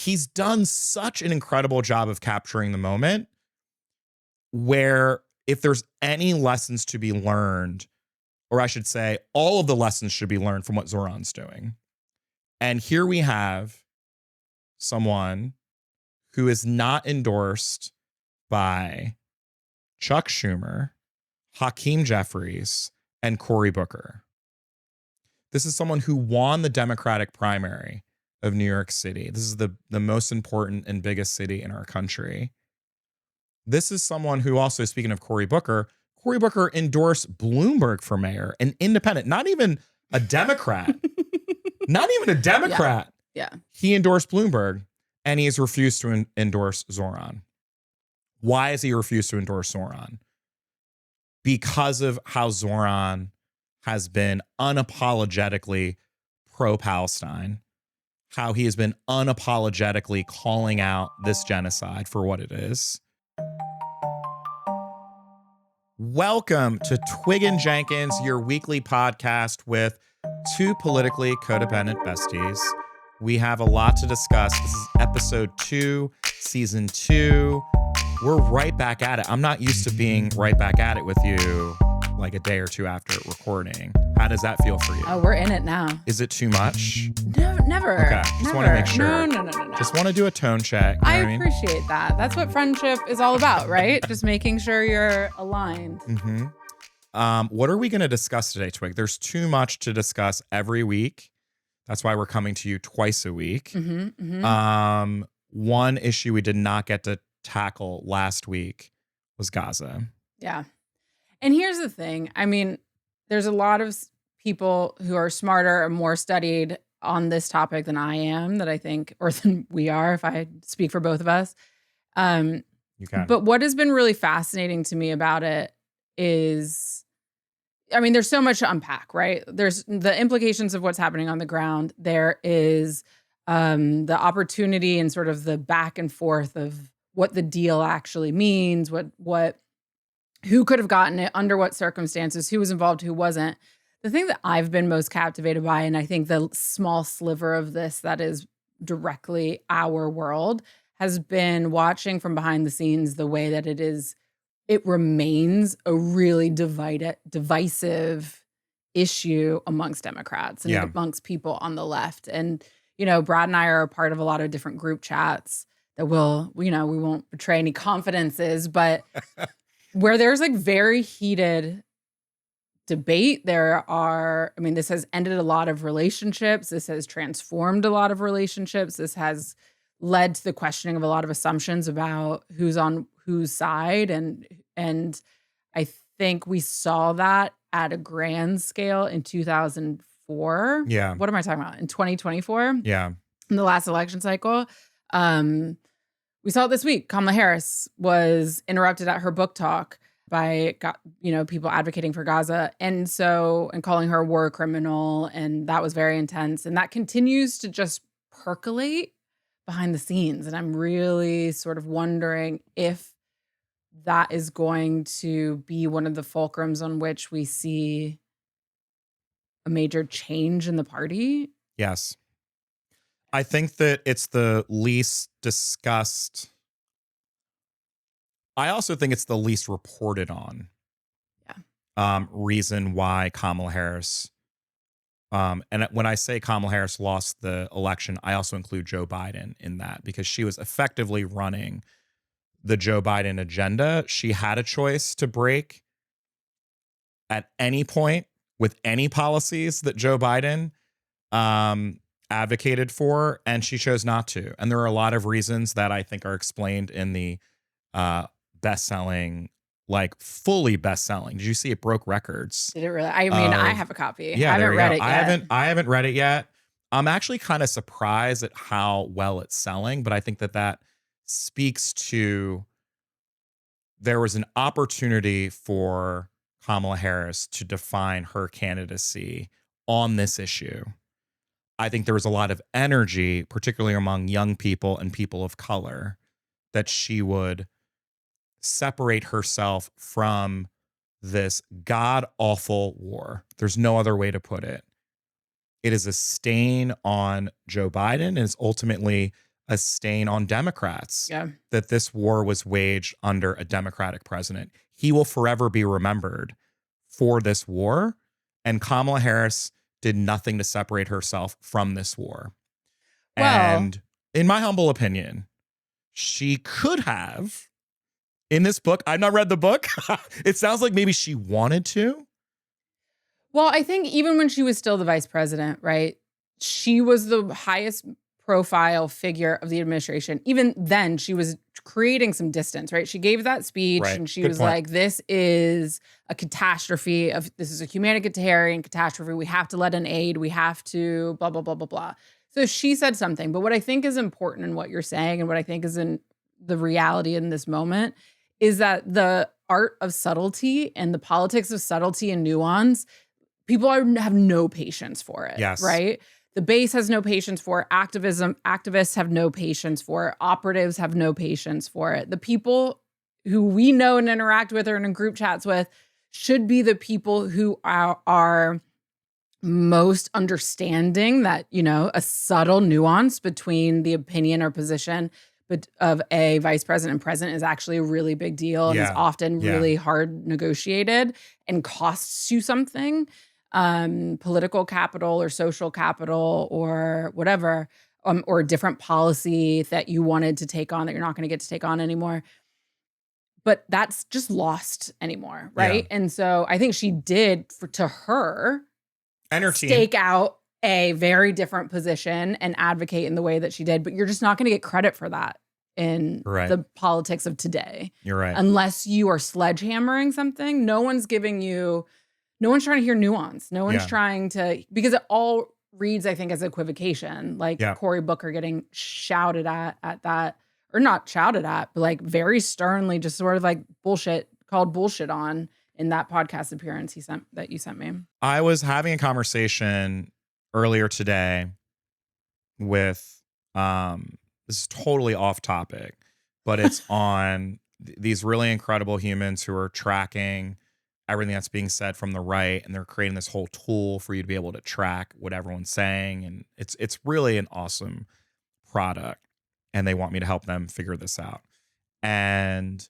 he's done such an incredible job of capturing the moment where if there's any lessons to be learned, or I should say, all of the lessons should be learned from what Zohran's doing. And here we have someone who is not endorsed by Chuck Schumer, Hakeem Jeffries, and Cory Booker. This is someone who won the Democratic primary of New York City. This is the most important and biggest city in our country. This is someone who also, speaking of Cory Booker endorsed Bloomberg for mayor, an independent, not even a Democrat. Not even a Democrat. Yeah. He endorsed Bloomberg, and he has refused to endorse Zohran. Why has he refused to endorse Zohran? Because of how Zohran has been unapologetically pro-Palestine, how he has been unapologetically calling out this genocide for what it is. Welcome to Twig and Jenkins, your weekly podcast with two politically codependent besties. We have a lot to discuss. This is episode 2, season 2. We're right back at it. I'm not used to being right back at it with you like a day or two after recording. How does that feel for you? Oh, we're in it now. Is it too much? No, never. Okay, just want to make sure. No. Just want to do a tone check. You know what I mean? Appreciate that. That's what friendship is all about, right? Just making sure you're aligned. Mm-hmm. What are we going to discuss today, Twig? There's too much to discuss every week. That's why we're coming to you twice a week. One issue we did not get to tackle last week was Gaza. Yeah. And here's the thing. I mean, there's a lot of people who are smarter and more studied on this topic than I am, that I think, or than we are, if I speak for both of us. You can. But what has been really fascinating to me about it is, I mean, there's so much to unpack, right? There's the implications of what's happening on the ground. There is the opportunity and sort of the back and forth of what the deal actually means, who could have gotten it, under what circumstances, who was involved, who wasn't. The thing that I've been most captivated by, and I think the small sliver of this that is directly our world, has been watching from behind the scenes the way that it remains a really divisive issue amongst Democrats and amongst people on the left. And, you know, Brad and I are a part of a lot of different group chats that we won't betray any confidences, but where there's like very heated debate. This has ended a lot of relationships. This has transformed a lot of relationships. This has led to the questioning of a lot of assumptions about who's on whose side. And I think we saw that at a grand scale in 2004. Yeah. What am I talking about? In 2024? Yeah. In the last election cycle. We saw it this week. Kamala Harris was interrupted at her book talk by, people advocating for Gaza, and calling her a war criminal, and that was very intense. And that continues to just percolate behind the scenes. And I'm really sort of wondering if that is going to be one of the fulcrums on which we see a major change in the party. Yes. I think that it's the least discussed. I also think it's the least reported on. Yeah. Reason why Kamala Harris, and when I say Kamala Harris lost the election, I also include Joe Biden in that, because she was effectively running the Joe Biden agenda. She had a choice to break at any point with any policies that Joe Biden advocated for, and she chose not to. And there are a lot of reasons that I think are explained in the best-selling, like fully best-selling. Did you see it broke records? Did it really? I mean, I have a copy. Yeah, I haven't read it yet. I haven't read it yet. I'm actually kind of surprised at how well it's selling, but I think that speaks to there was an opportunity for Kamala Harris to define her candidacy on this issue. I think there was a lot of energy, particularly among young people and people of color, that she would separate herself from this god-awful war. There's no other way to put it. It is a stain on Joe Biden and is ultimately a stain on Democrats Yeah. that this war was waged under a Democratic president. He will forever be remembered for this war. And Kamala Harris did nothing to separate herself from this war. Well, And in my humble opinion, she could have, in this book, I've not read the book. It sounds like maybe she wanted to. well, I think even when she was still the vice president, right? She was the highest profile figure of the administration. Even then, she was creating some distance, right? She gave that speech Right. and she Good was point. like, this is a catastrophe this is a humanitarian catastrophe. We have to let in aid. We have to blah, blah, blah, blah, blah. So she said something. But what I think is important in what you're saying and what I think is in the reality in this moment is that the art of subtlety and the politics of subtlety and nuance, people have no patience for it. Yes. Right? The base has no patience for it. Activists have no patience for it. Operatives have no patience for it. The people who we know and interact with or in group chats with should be the people who are most understanding that, a subtle nuance between the opinion or position of a vice president and president is actually a really big deal and is Yeah. often Yeah. really hard negotiated and costs you something. Political capital or social capital or whatever, or a different policy that you wanted to take on that you're not going to get to take on anymore. But that's just lost anymore, right? Yeah. And so I think she did, to her, And her team. stake out a very different position and advocate in the way that she did. But you're just not going to get credit for that in Right. the politics of today. You're right. Unless you are sledgehammering something, no one's trying to hear nuance. No one's Yeah. trying to, because it all reads, I think, as equivocation. Like Yeah. Cory Booker getting shouted at that, or not shouted at, but like very sternly, just sort of like called bullshit on in that podcast appearance that you sent me. I was having a conversation earlier today with, this is totally off topic, but it's on these really incredible humans who are tracking everything that's being said from the right, and they're creating this whole tool for you to be able to track what everyone's saying, and it's really an awesome product, and they want me to help them figure this out. And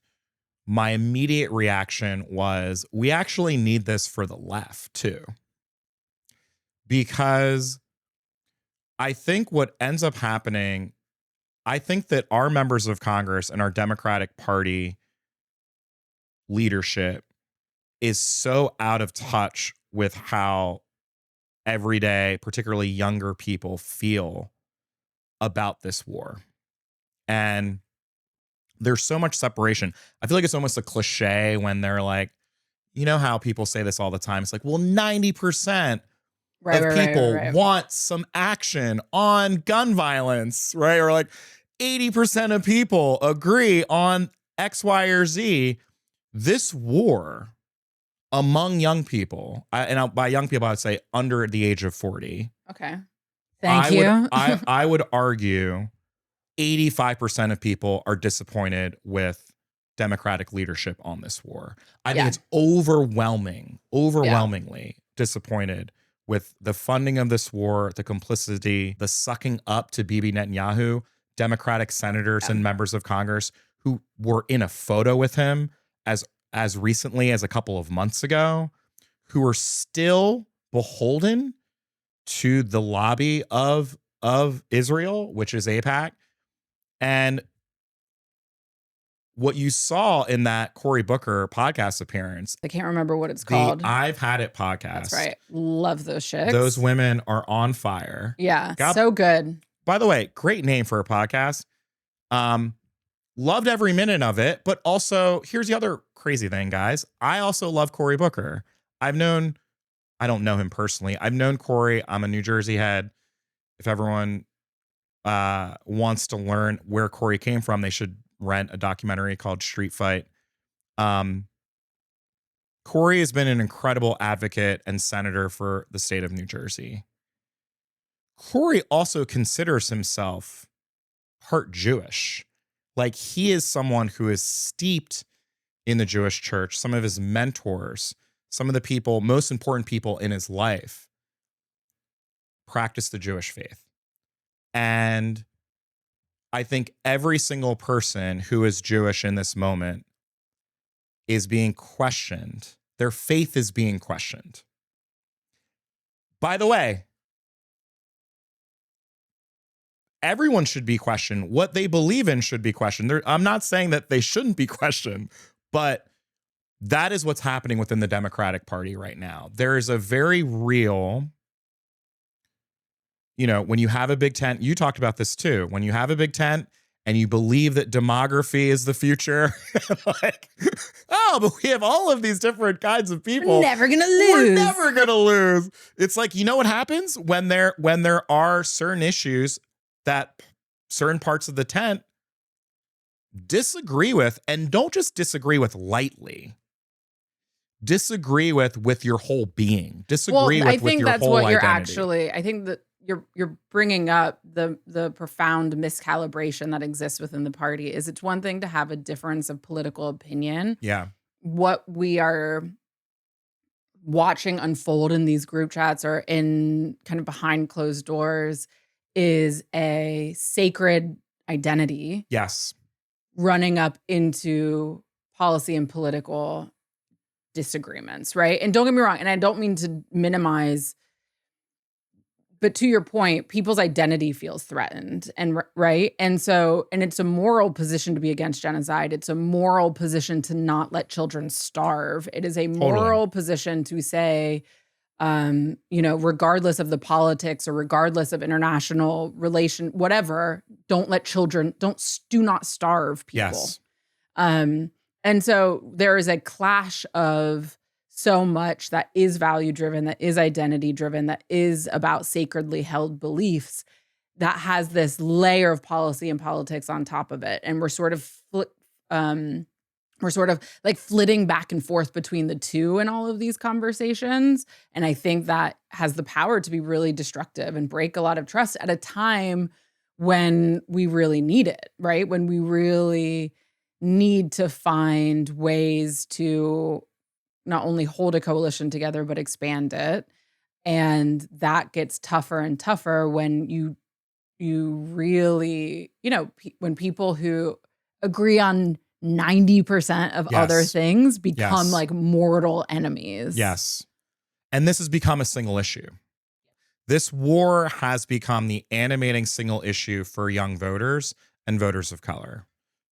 my immediate reaction was, we actually need this for the left too, because I think what ends up happening, I think that our members of Congress and our Democratic Party leadership is so out of touch with how everyday, particularly younger people, feel about this war. And there's so much separation. I feel like it's almost a cliche when they're like, you know how people say this all the time. It's like, well, 90% of people want some action on gun violence, right? Or like 80% of people agree on X, Y, or Z. This war among young people, and by young people, I would say under the age of 40. Okay. Thank you. I would argue 85% of people are disappointed with Democratic leadership on this war. I think it's overwhelmingly disappointed with the funding of this war, the complicity, the sucking up to Bibi Netanyahu, Democratic senators and members of Congress who were in a photo with him as recently as a couple of months ago, who are still beholden to the lobby of Israel, which is AIPAC. And what you saw in that Cory Booker podcast appearance, I can't remember what it's called. I've Had It podcast. That's right. Love those chicks. Those women are on fire. Yeah, so good. By the way, great name for a podcast. Loved every minute of it, but also here's the other crazy thing, guys. I also love Cory Booker. I don't know him personally. I've known Cory. I'm a New Jersey head. If everyone wants to learn where Cory came from, they should rent a documentary called Street Fight. Cory has been an incredible advocate and senator for the state of New Jersey. Cory also considers himself part Jewish. Like, he is someone who is steeped in the Jewish church. Some of his mentors, some of the people, most important people in his life, practice the Jewish faith. And I think every single person who is Jewish in this moment is being questioned. Their faith is being questioned. By the way, everyone should be questioned. What they believe in should be questioned. I'm not saying that they shouldn't be questioned, but that is what's happening within the Democratic Party right now. There is a very real, when you have a big tent, you talked about this too. When you have a big tent and you believe that demography is the future, like, oh, but we have all of these different kinds of people. We're never gonna lose. We're never gonna lose. It's like, you know what happens when there are certain issues that certain parts of the tent disagree with, and don't just disagree with lightly. Disagree with your whole being. Disagree with your that's whole what you're identity. actually. I think that you're bringing up the profound miscalibration that exists within the party. Is it's one thing to have a difference of political opinion. Yeah. What we are watching unfold in these group chats or in kind of behind closed doors is a sacred identity. Yes. Running up into policy and political disagreements, right? And don't get me wrong, and I don't mean to minimize, but to your point, people's identity feels threatened, and right? And it's a moral position to be against genocide. It's a moral position to not let children starve. It is a moral position to say, regardless of the politics or regardless of international relation, whatever, don't let children, do not starve people. Yes. And so there is a clash of so much that is value driven, that is identity driven, that is about sacredly held beliefs, that has this layer of policy and politics on top of it. And we're sort of like flitting back and forth between the two in all of these conversations. And I think that has the power to be really destructive and break a lot of trust at a time when we really need it, right? When we really need to find ways to not only hold a coalition together, but expand it. And that gets tougher and tougher when you really, when people who agree on 90% of other things become like mortal enemies. Yes. And this has become a single issue. This war has become the animating single issue for young voters and voters of color.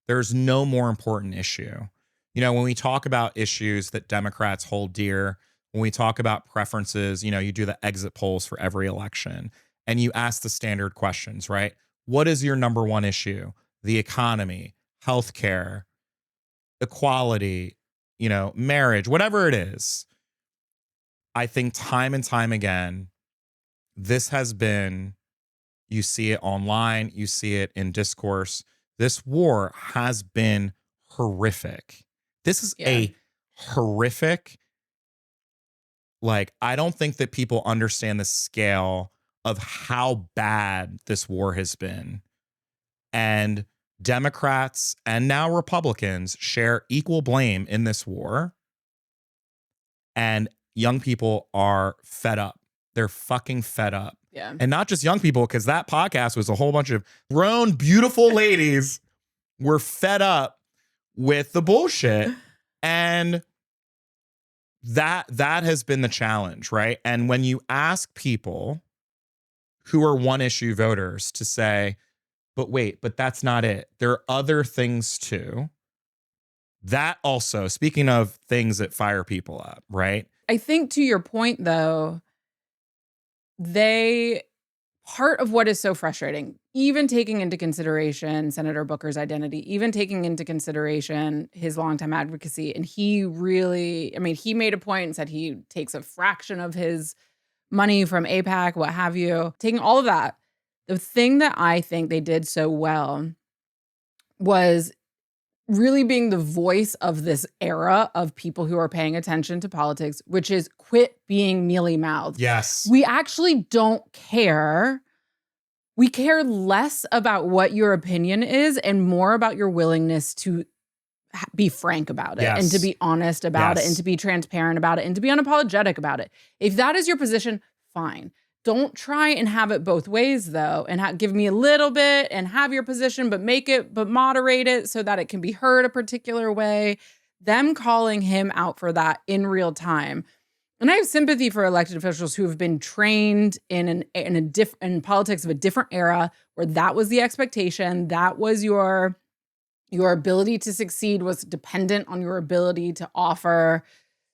There's no more important issue. When we talk about issues that Democrats hold dear, when we talk about preferences, you do the exit polls for every election and you ask the standard questions, right? What is your number one issue? The economy, healthcare, equality, marriage, whatever it is. I think time and time again, this has been, you see it online, you see it in discourse. This war has been horrific. This is a horrific, I don't think that people understand the scale of how bad this war has been. And Democrats and now Republicans share equal blame in this war. And young people are fed up. They're fucking fed up. Yeah. And not just young people, because that podcast was a whole bunch of grown, beautiful ladies were fed up with the bullshit. And that has been the challenge, right? And when you ask people who are one issue voters to say, but that's not it. There are other things too. That also, speaking of things that fire people up, right? I think to your point though, part of what is so frustrating, even taking into consideration Senator Booker's identity, even taking into consideration his longtime advocacy, and he really, he made a point and said he takes a fraction of his money from AIPAC, what have you, taking all of that. The thing that I think they did so well was really being the voice of this era of people who are paying attention to politics, which is quit being mealy-mouthed. Yes. We actually don't care. We care less about what your opinion is and more about your willingness to be frank about it and to be honest about it and to be transparent about it and to be unapologetic about it. If that is your position, fine. Don't try and have it both ways, though, and give me a little bit and have your position, but moderate it so that it can be heard a particular way. Them calling him out for that in real time. And I have sympathy for elected officials who have been trained in politics of a different era where that was the expectation. That was your ability to succeed was dependent on your ability to offer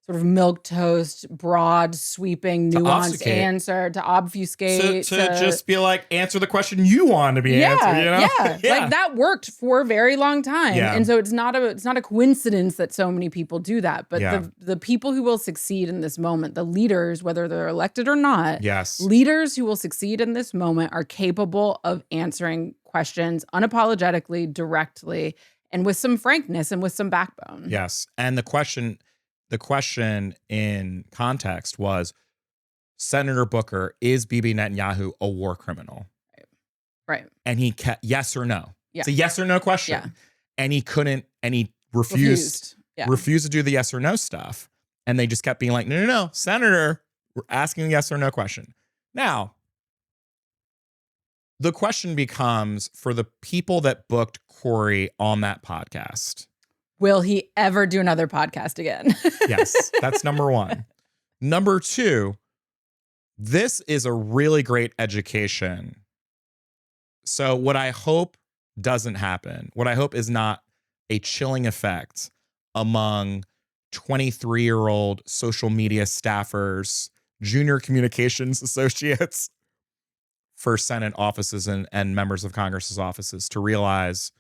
sort of milquetoast, broad, sweeping, nuanced answer to obfuscate. To just be like, answer the question you want to be answered, you know? Yeah. Like that worked for a very long time. Yeah. And so it's not a coincidence that so many people do that. But the people who will succeed in this moment, the leaders, whether they're elected or not, leaders who will succeed in this moment are capable of answering questions unapologetically, directly, and with some frankness and with some backbone. Yes. And the question in context was, Senator Booker, is Bibi Netanyahu a war criminal? Right. And he kept yes or no. Yeah. It's a yes or no question. Yeah. And he refused to do the yes or no stuff. And they just kept being like, no, Senator, we're asking a yes or no question. Now, the question becomes, for the people that booked Corey on that podcast, will he ever do another podcast again? Yes, that's number one. Number two, this is a really great education. So what I hope doesn't happen, what I hope is not a chilling effect among 23-year-old social media staffers, junior communications associates for Senate offices and members of Congress's offices to realize,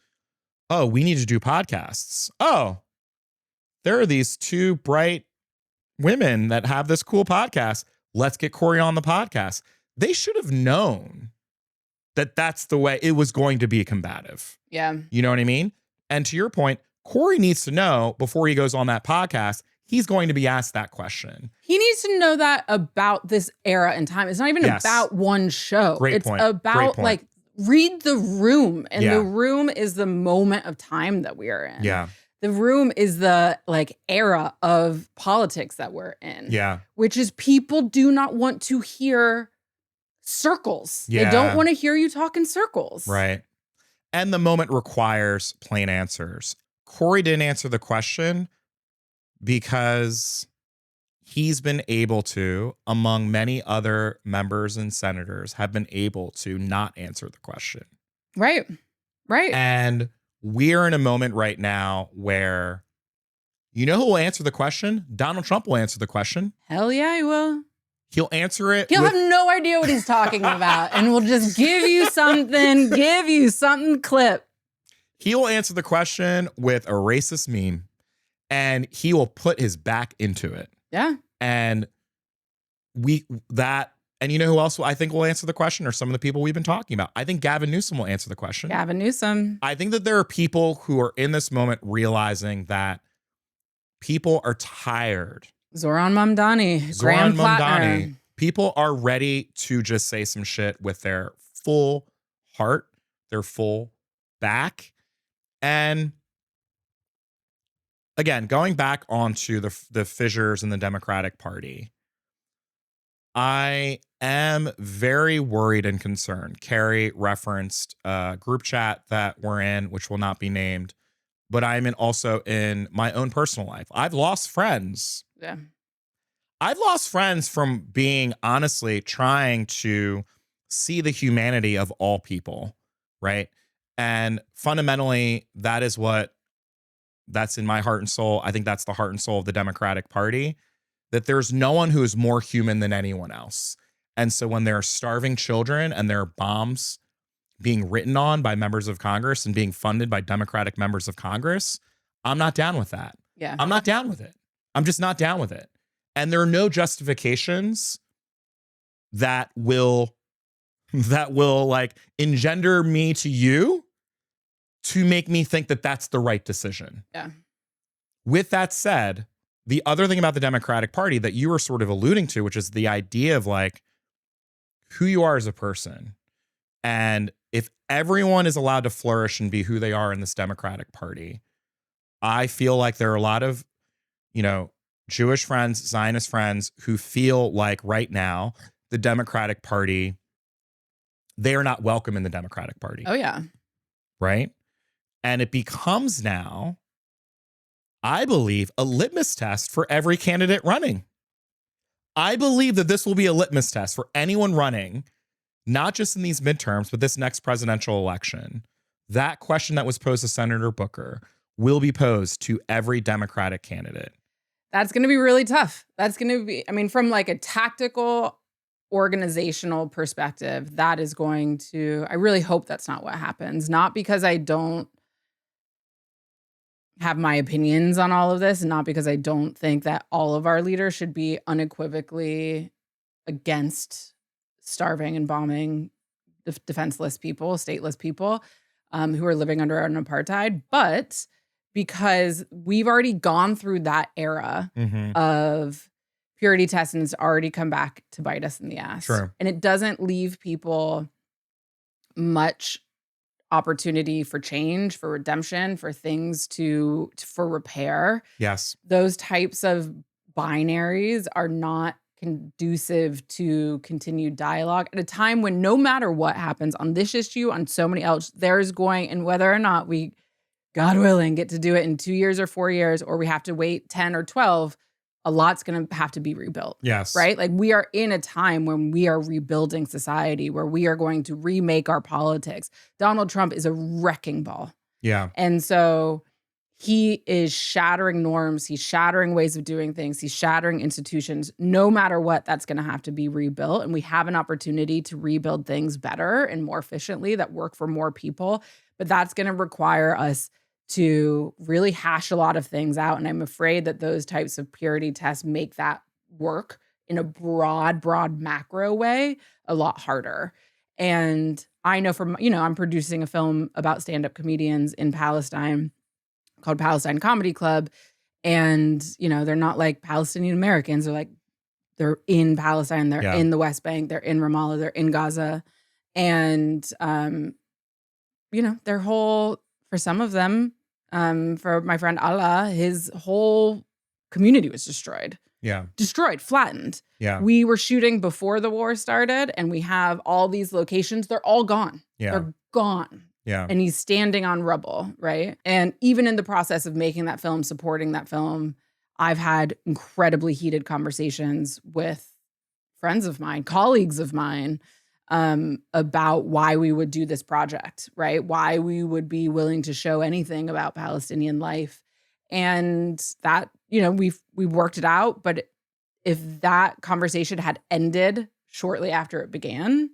oh, we need to do podcasts. Oh, there are these two bright women that have this cool podcast. Let's get Corey on the podcast. They should have known that that's the way it was going to be combative. Yeah. You know what I mean? And to your point, Corey needs to know before he goes on that podcast, he's going to be asked that question. He needs to know that about this era and time. It's not even about one show. It's about like, read the room. And the room is the moment of time that we are in. Yeah. The room is the like era of politics that we're in. Yeah. Which is people do not want to hear circles. Yeah. They don't want to hear you talk in circles. Right. And the moment requires plain answers. Corey didn't answer the question because he's been able to, among many other members and senators, have been able to not answer the question. Right. Right. And we're in a moment right now where, you know who will answer the question? Donald Trump will answer the question. Hell yeah, he will. He'll answer it. He'll have no idea what he's talking about and will just give you something clip. He'll answer the question with a racist meme and he will put his back into it. Yeah. And and you know who else I think will answer the question are some of the people we've been talking about. I think Gavin Newsom will answer the question. Gavin Newsom. I think that there are people who are in this moment realizing that people are tired. Zohran Mamdani. People are ready to just say some shit with their full heart, their full back. And again, going back onto the fissures in the Democratic Party, I am very worried and concerned. Carri referenced a group chat that we're in, which will not be named, but I'm also in my own personal life. I've lost friends. Yeah. I've lost friends from being honestly trying to see the humanity of all people, right? And fundamentally, that's in my heart and soul. I think that's the heart and soul of the Democratic Party, that there's no one who is more human than anyone else. And so when there are starving children and there are bombs being written on by members of Congress and being funded by Democratic members of Congress, I'm not down with that. Yeah. I'm not down with it. I'm just not down with it. And there are no justifications that will like engender me to you to make me think that that's the right decision. Yeah. With that said, the other thing about the Democratic Party that you were sort of alluding to, which is the idea of like who you are as a person. And if everyone is allowed to flourish and be who they are in this Democratic Party, I feel like there are a lot of, Jewish friends, Zionist friends who feel like right now the Democratic Party, they are not welcome in the Democratic Party. Oh, yeah. Right? And it becomes now, I believe, a litmus test for every candidate running. I believe that this will be a litmus test for anyone running, not just in these midterms, but this next presidential election. That question that was posed to Senator Booker will be posed to every Democratic candidate. That's going to be really tough. That's going to be, I mean, from like a tactical, organizational perspective, that is going to, I really hope that's not what happens. Not because I don't have my opinions on all of this, and not because I don't think that all of our leaders should be unequivocally against starving and bombing defenseless people, stateless people who are living under an apartheid, but because we've already gone through that era of purity tests and it's already come back to bite us in the ass. Sure. And it doesn't leave people much opportunity for change, for redemption, for things for repair. Yes. Those types of binaries are not conducive to continued dialogue at a time when no matter what happens on this issue, on so many else, there's going, and whether or not we, God willing, get to do it in 2 years or 4 years, or we have to wait 10 or 12, a lot's going to have to be rebuilt. Yes. Right? Like we are in a time when we are rebuilding society, where we are going to remake our politics. Donald Trump is a wrecking ball. Yeah. And so he is shattering norms. He's shattering ways of doing things. He's shattering institutions. No matter what, that's going to have to be rebuilt. And we have an opportunity to rebuild things better and more efficiently that work for more people. But that's going to require us to really hash a lot of things out. And I'm afraid that those types of purity tests make that work in a broad macro way a lot harder. And I know from, I'm producing a film about stand-up comedians in Palestine called Palestine Comedy Club. And, they're not like Palestinian Americans. They're in Palestine. They're in the West Bank. They're in Ramallah. They're in Gaza. And, their whole, for some of them, for my friend Allah, his whole community was destroyed. Yeah. Destroyed, flattened. Yeah. We were shooting before the war started, and we have all these locations. They're all gone. Yeah. They're gone. Yeah. And he's standing on rubble, right? And even in the process of making that film, supporting that film, I've had incredibly heated conversations with friends of mine, colleagues of mine, about why we would do this project, right? Why we would be willing to show anything about Palestinian life. And that, we worked it out. But if that conversation had ended shortly after it began,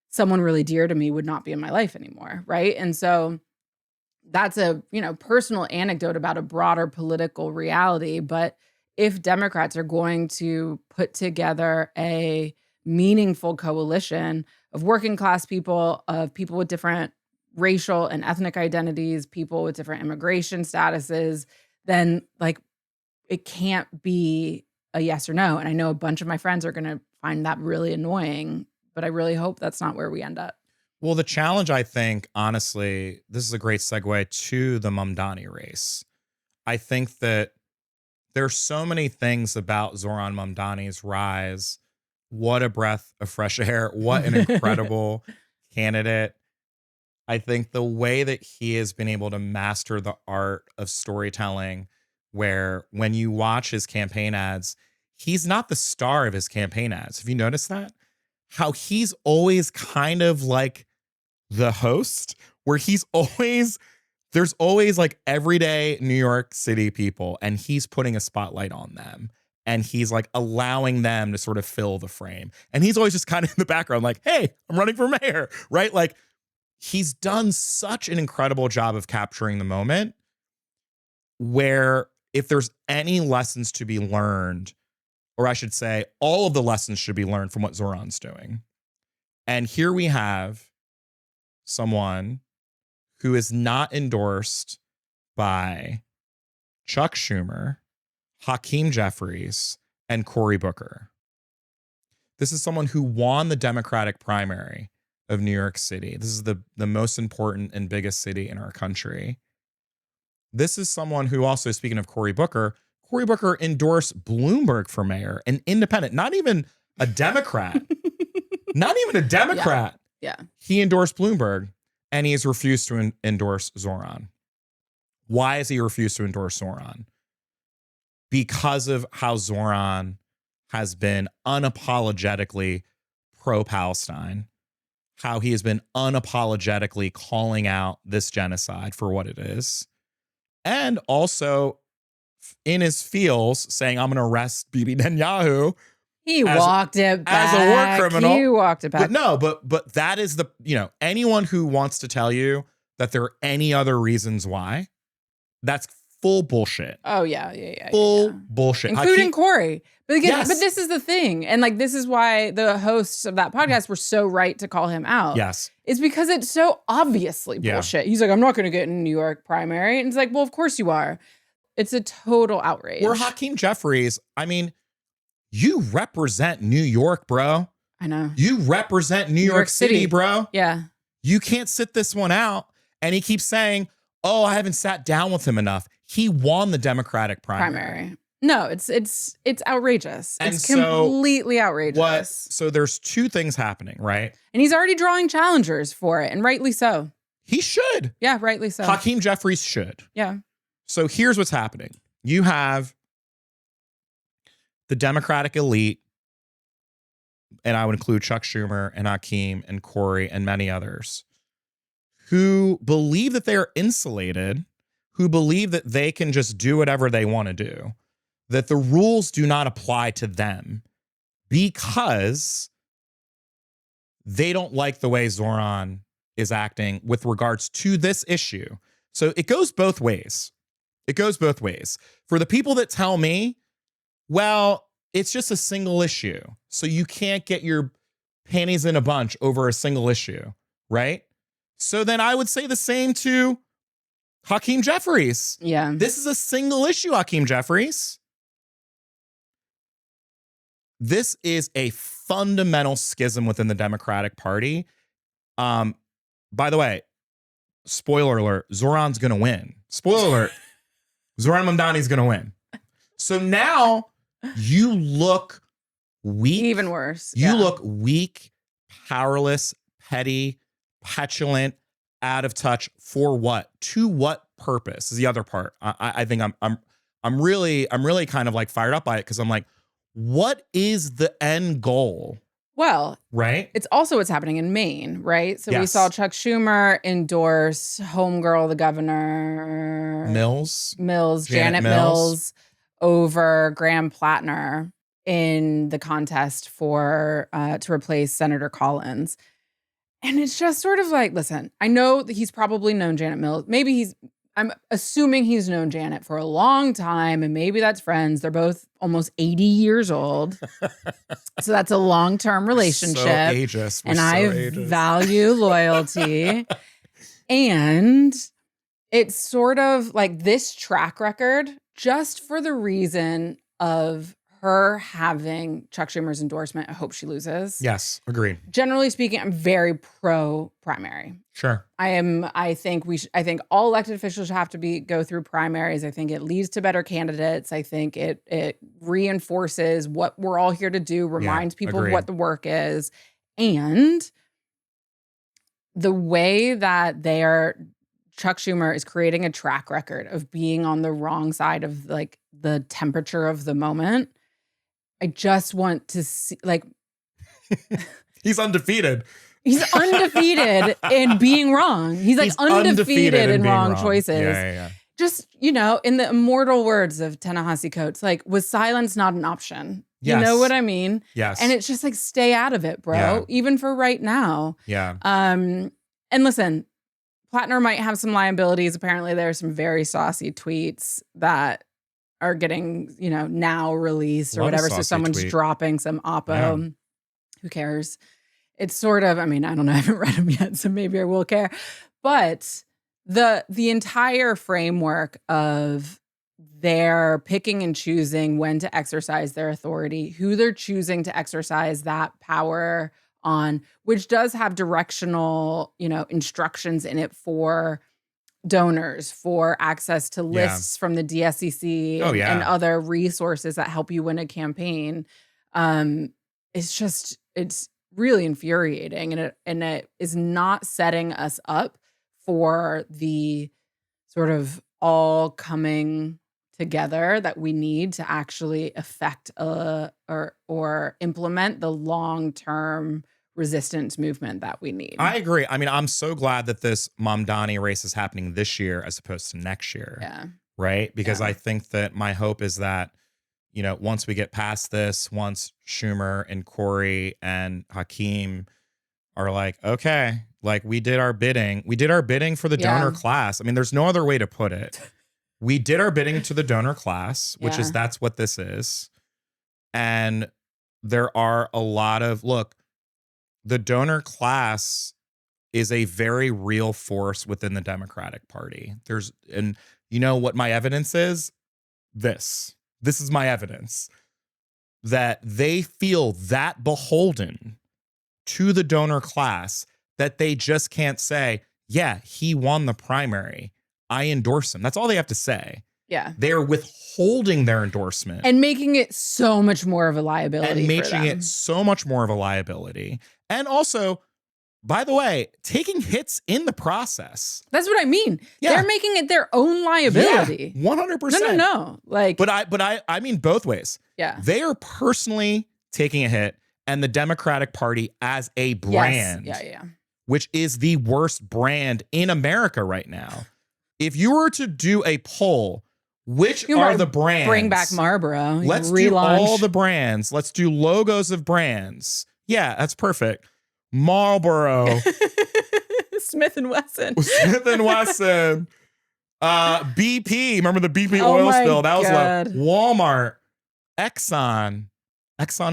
someone really dear to me would not be in my life anymore, right? And so that's a, personal anecdote about a broader political reality. But if Democrats are going to put together a meaningful coalition of working class people, of people with different racial and ethnic identities, people with different immigration statuses, then it can't be a yes or no. And I know a bunch of my friends are going to find that really annoying, but I really hope that's not where we end up. Well, the challenge, I think, honestly, this is a great segue to the Mamdani race. I think that there's so many things about Zohran Mamdani's rise. What a breath of fresh air. What an incredible candidate. I think the way that he has been able to master the art of storytelling, where when you watch his campaign ads, he's not the star of his campaign ads. Have you noticed that? How he's always kind of like the host, where there's always like everyday New York City people, and he's putting a spotlight on them. And he's like allowing them to sort of fill the frame. And he's always just kind of in the background, like, hey, I'm running for mayor, right? Like, he's done such an incredible job of capturing the moment, where if there's any lessons to be learned, or I should say, all of the lessons should be learned from what Zohran's doing. And here we have someone who is not endorsed by Chuck Schumer, Hakeem Jeffries, and Cory Booker. This is someone who won the Democratic primary of New York City. This is the most important and biggest city in our country. This is someone who also, speaking of Cory Booker endorsed Bloomberg for mayor, an independent, not even a Democrat, Not even a Democrat. Yeah. He endorsed Bloomberg, and he has refused to endorse Zohran. Why has he refused to endorse Zohran? Because of how Zohran has been unapologetically pro-Palestine, how he has been unapologetically calling out this genocide for what it is, and also in his feels saying, I'm going to arrest Bibi Netanyahu. He walked it back. As a war criminal. He walked it back. But no, but that is the, anyone who wants to tell you that there are any other reasons why, that's full bullshit. Oh, yeah. Full bullshit. Including Corey. But again, Yes. but this is the thing. And like, this is why the hosts of that podcast were so right to call him out. Yes. It's because it's so obviously bullshit. He's like, I'm not going to get in a New York primary. And it's like, well, of course you are. It's a total outrage. We're Hakeem Jeffries. I mean, you represent New York, bro. I know. You represent New York City, bro. Yeah. You can't sit this one out. And he keeps saying, oh, I haven't sat down with him enough. He won the Democratic primary. No, it's outrageous. And it's completely outrageous. So there's two things happening, right? And he's already drawing challengers for it, and rightly so. He should. Yeah, rightly so. Hakeem Jeffries should. Yeah. So here's what's happening. You have the Democratic elite, and I would include Chuck Schumer and Hakeem and Corey and many others, who believe that they are insulated, who believe that they can just do whatever they want to do, that the rules do not apply to them because they don't like the way Zohran is acting with regards to this issue. So it goes both ways. It goes both ways. For the people that tell me, well, it's just a single issue, so you can't get your panties in a bunch over a single issue, right? So then I would say the same to Hakeem Jeffries. Yeah. This is a single issue, Hakeem Jeffries. This is a fundamental schism within the Democratic Party. By the way, spoiler alert, Zohran's going to win. Spoiler alert, Zohran Mamdani's going to win. So now you look weak. Even worse. You look weak, powerless, petty, petulant, out of touch for what? To what purpose is the other part. I think I'm really kind of like fired up by it because I'm like, what is the end goal? Well, right. It's also what's happening in Maine, right? So we Yes. saw Chuck Schumer endorse homegirl, the governor. Mills, Janet Mills, over Graham Plattner in the contest for to replace Senator Collins. And it's just sort of like, listen, I know that he's probably known Janet Mills. I'm assuming he's known Janet for a long time, and maybe that's friends. They're both almost 80 years old. So that's a long-term relationship. So ageist. And I value loyalty. And it's sort of like this track record, just for the reason of her having Chuck Schumer's endorsement. I hope she loses. Yes, agreed. Generally speaking, I'm very pro primary. Sure. I think all elected officials have to go through primaries. I think it leads to better candidates. I think it reinforces what we're all here to do, reminds people of what the work is. And the way that Chuck Schumer is creating a track record of being on the wrong side of like the temperature of the moment. I just want to see, like, he's undefeated. He's undefeated in being wrong. He's undefeated in wrong choices. Yeah. Just, in the immortal words of Ta-Nehisi Coates, like, was silence not an option? Yes. You know what I mean? Yes. And it's just like, stay out of it, bro. Even for right now. Yeah. And listen, Plattner might have some liabilities. Apparently, there are some very saucy tweets that are getting, now released or whatever. So someone's dropping some oppo. Yeah. Who cares? It's sort of, I don't know, I haven't read them yet, so maybe I will care. But the entire framework of their picking and choosing when to exercise their authority, who they're choosing to exercise that power on, which does have directional, instructions in it for donors, for access to lists from the DSCC and other resources that help you win a campaign. It's really infuriating, and it is not setting us up for the sort of all coming together that we need to actually affect or implement the long-term resistance movement that we need. I agree. I mean, I'm so glad that this Mamdani race is happening this year as opposed to next year. Yeah. Right? Because Yeah. I think that my hope is that, you know, once we get past this, once Schumer and Corey and Hakeem are like, okay, like we did our bidding for the donor class. I mean, there's no other way to put it. We did our bidding to the donor class, which is that's what this is. And there are a lot of, look, the donor class is a very real force within the Democratic Party. And you know what my evidence is? This is my evidence that they feel that beholden to the donor class that they just can't say, yeah, he won the primary, I endorse him. That's all they have to say. Yeah. They're withholding their endorsement. And making it so much more of a liability. And making it so much more of a liability. And also, by the way, taking hits in the process. That's what I mean. Yeah. They're making it their own liability. Yeah, 100%. No. Like, but I mean both ways. Yeah. They are personally taking a hit, and the Democratic Party as a brand. Yes. Yeah. Which is the worst brand in America right now. If you were to do a poll, which are the brands? Bring back Marlboro. Let's do all the brands. Let's do logos of brands. Yeah, that's perfect. Marlboro. Smith & Wesson. Smith & Wesson. BP. Remember the BP oil spill? That was like Walmart. Exxon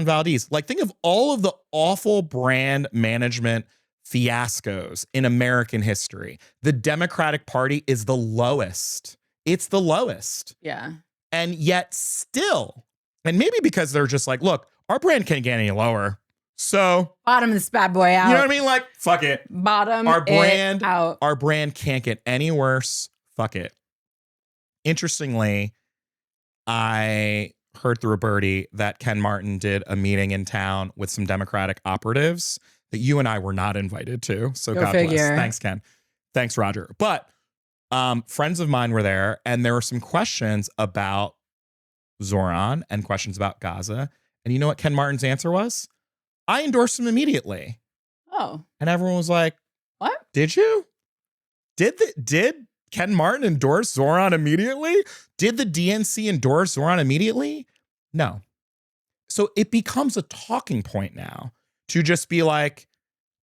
Valdez. Like, think of all of the awful brand management fiascos in American history. The Democratic Party is the lowest. It's the lowest. Yeah. And yet still, and maybe because they're just like, look, our brand can't get any lower. So bottom this bad boy out. You know what I mean? Like, fuck it. Bottom our brand it out. Our brand can't get any worse. Fuck it. Interestingly, I heard through a birdie that Ken Martin did a meeting in town with some Democratic operatives that you and I were not invited to. So Go God figure. bless. Thanks, Ken. Thanks, Roger. But friends of mine were there, and there were some questions about Zohran and questions about Gaza. And you know what Ken Martin's answer was? I endorsed him immediately. Oh. And everyone was like, what? Did you? Did Ken Martin endorse Zohran immediately? Did the DNC endorse Zohran immediately? No. So it becomes a talking point now to just be like,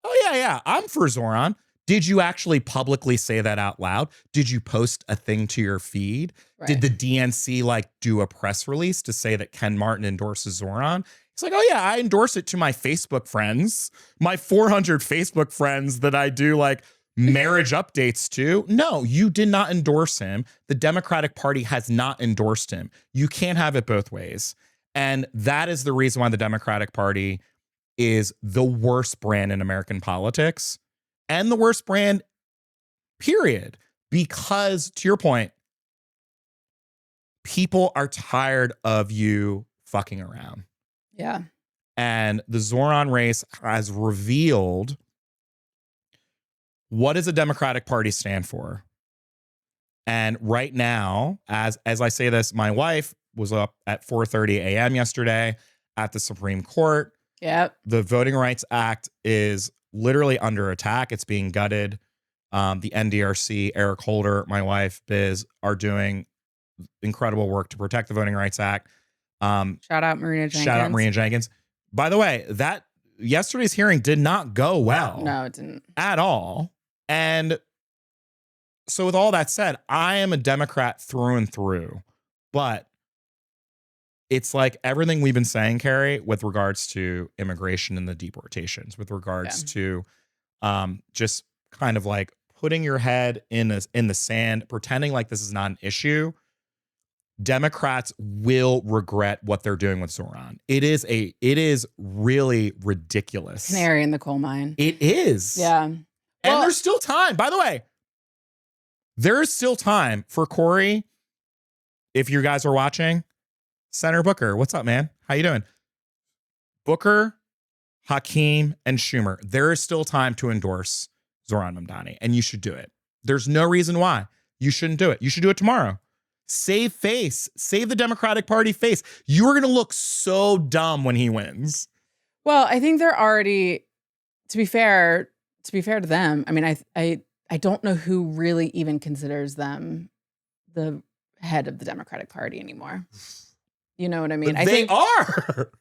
oh, yeah, I'm for Zohran. Did you actually publicly say that out loud? Did you post a thing to your feed? Right. Did the DNC like do a press release to say that Ken Martin endorses Zohran? It's like, oh yeah, I endorse it to my Facebook friends, my 400 Facebook friends that I do like marriage updates to. No, you did not endorse him. The Democratic Party has not endorsed him. You can't have it both ways. And that is the reason why the Democratic Party is the worst brand in American politics and the worst brand, period. Because to your point, people are tired of you fucking around. Yeah. And the Zohran race has revealed what does the Democratic Party stand for. And right now, as I say this, my wife was up at 4:30 a.m. yesterday at the Supreme Court. Yep. The Voting Rights Act is literally under attack. It's being gutted. The NDRC, Eric Holder, my wife, Biz, are doing incredible work to protect the Voting Rights Act. Shout out Marina Jenkins. By the way, that yesterday's hearing did not go well. No, it didn't. At all. And so with all that said, I am a Democrat through and through. But it's like everything we've been saying, Carrie, with regards to immigration and the deportations, with regards to just kind of like putting your head in the sand, pretending like this is not an issue. Democrats will regret what they're doing with Zohran. It is really ridiculous. Canary in the coal mine. It is. Yeah. And there's still time. By the way, there is still time for Corey. If you guys are watching, Senator Booker, what's up, man? How you doing? Booker Hakeem, and Schumer, there is still time to endorse Zohran Mamdani, and you should do it. There's no reason why you shouldn't do it. You should do it tomorrow. Save face. Save the Democratic Party face. You're going to look so dumb when he wins. Well, I think they're already, to be fair to them, I mean, I don't know who really even considers them the head of the Democratic Party anymore. You know what I mean? But they are.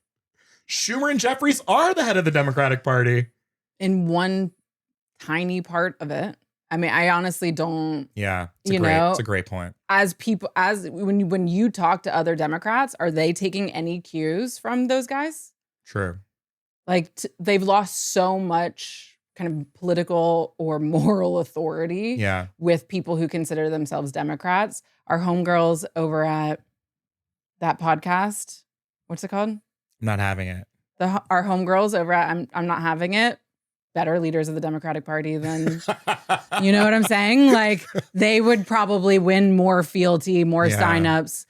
Schumer and Jeffries are the head of the Democratic Party. In one tiny part of it. I mean, I honestly don't. Yeah, it's a great point. When you talk to other Democrats, are they taking any cues from those guys? True. Like they've lost so much kind of political or moral authority with people who consider themselves Democrats. Our homegirls over at that podcast, what's it called? I'm not having it. Our homegirls over at I'm Not Having It, better leaders of the Democratic Party than, you know what I'm saying? Like they would probably win more fealty, more signups,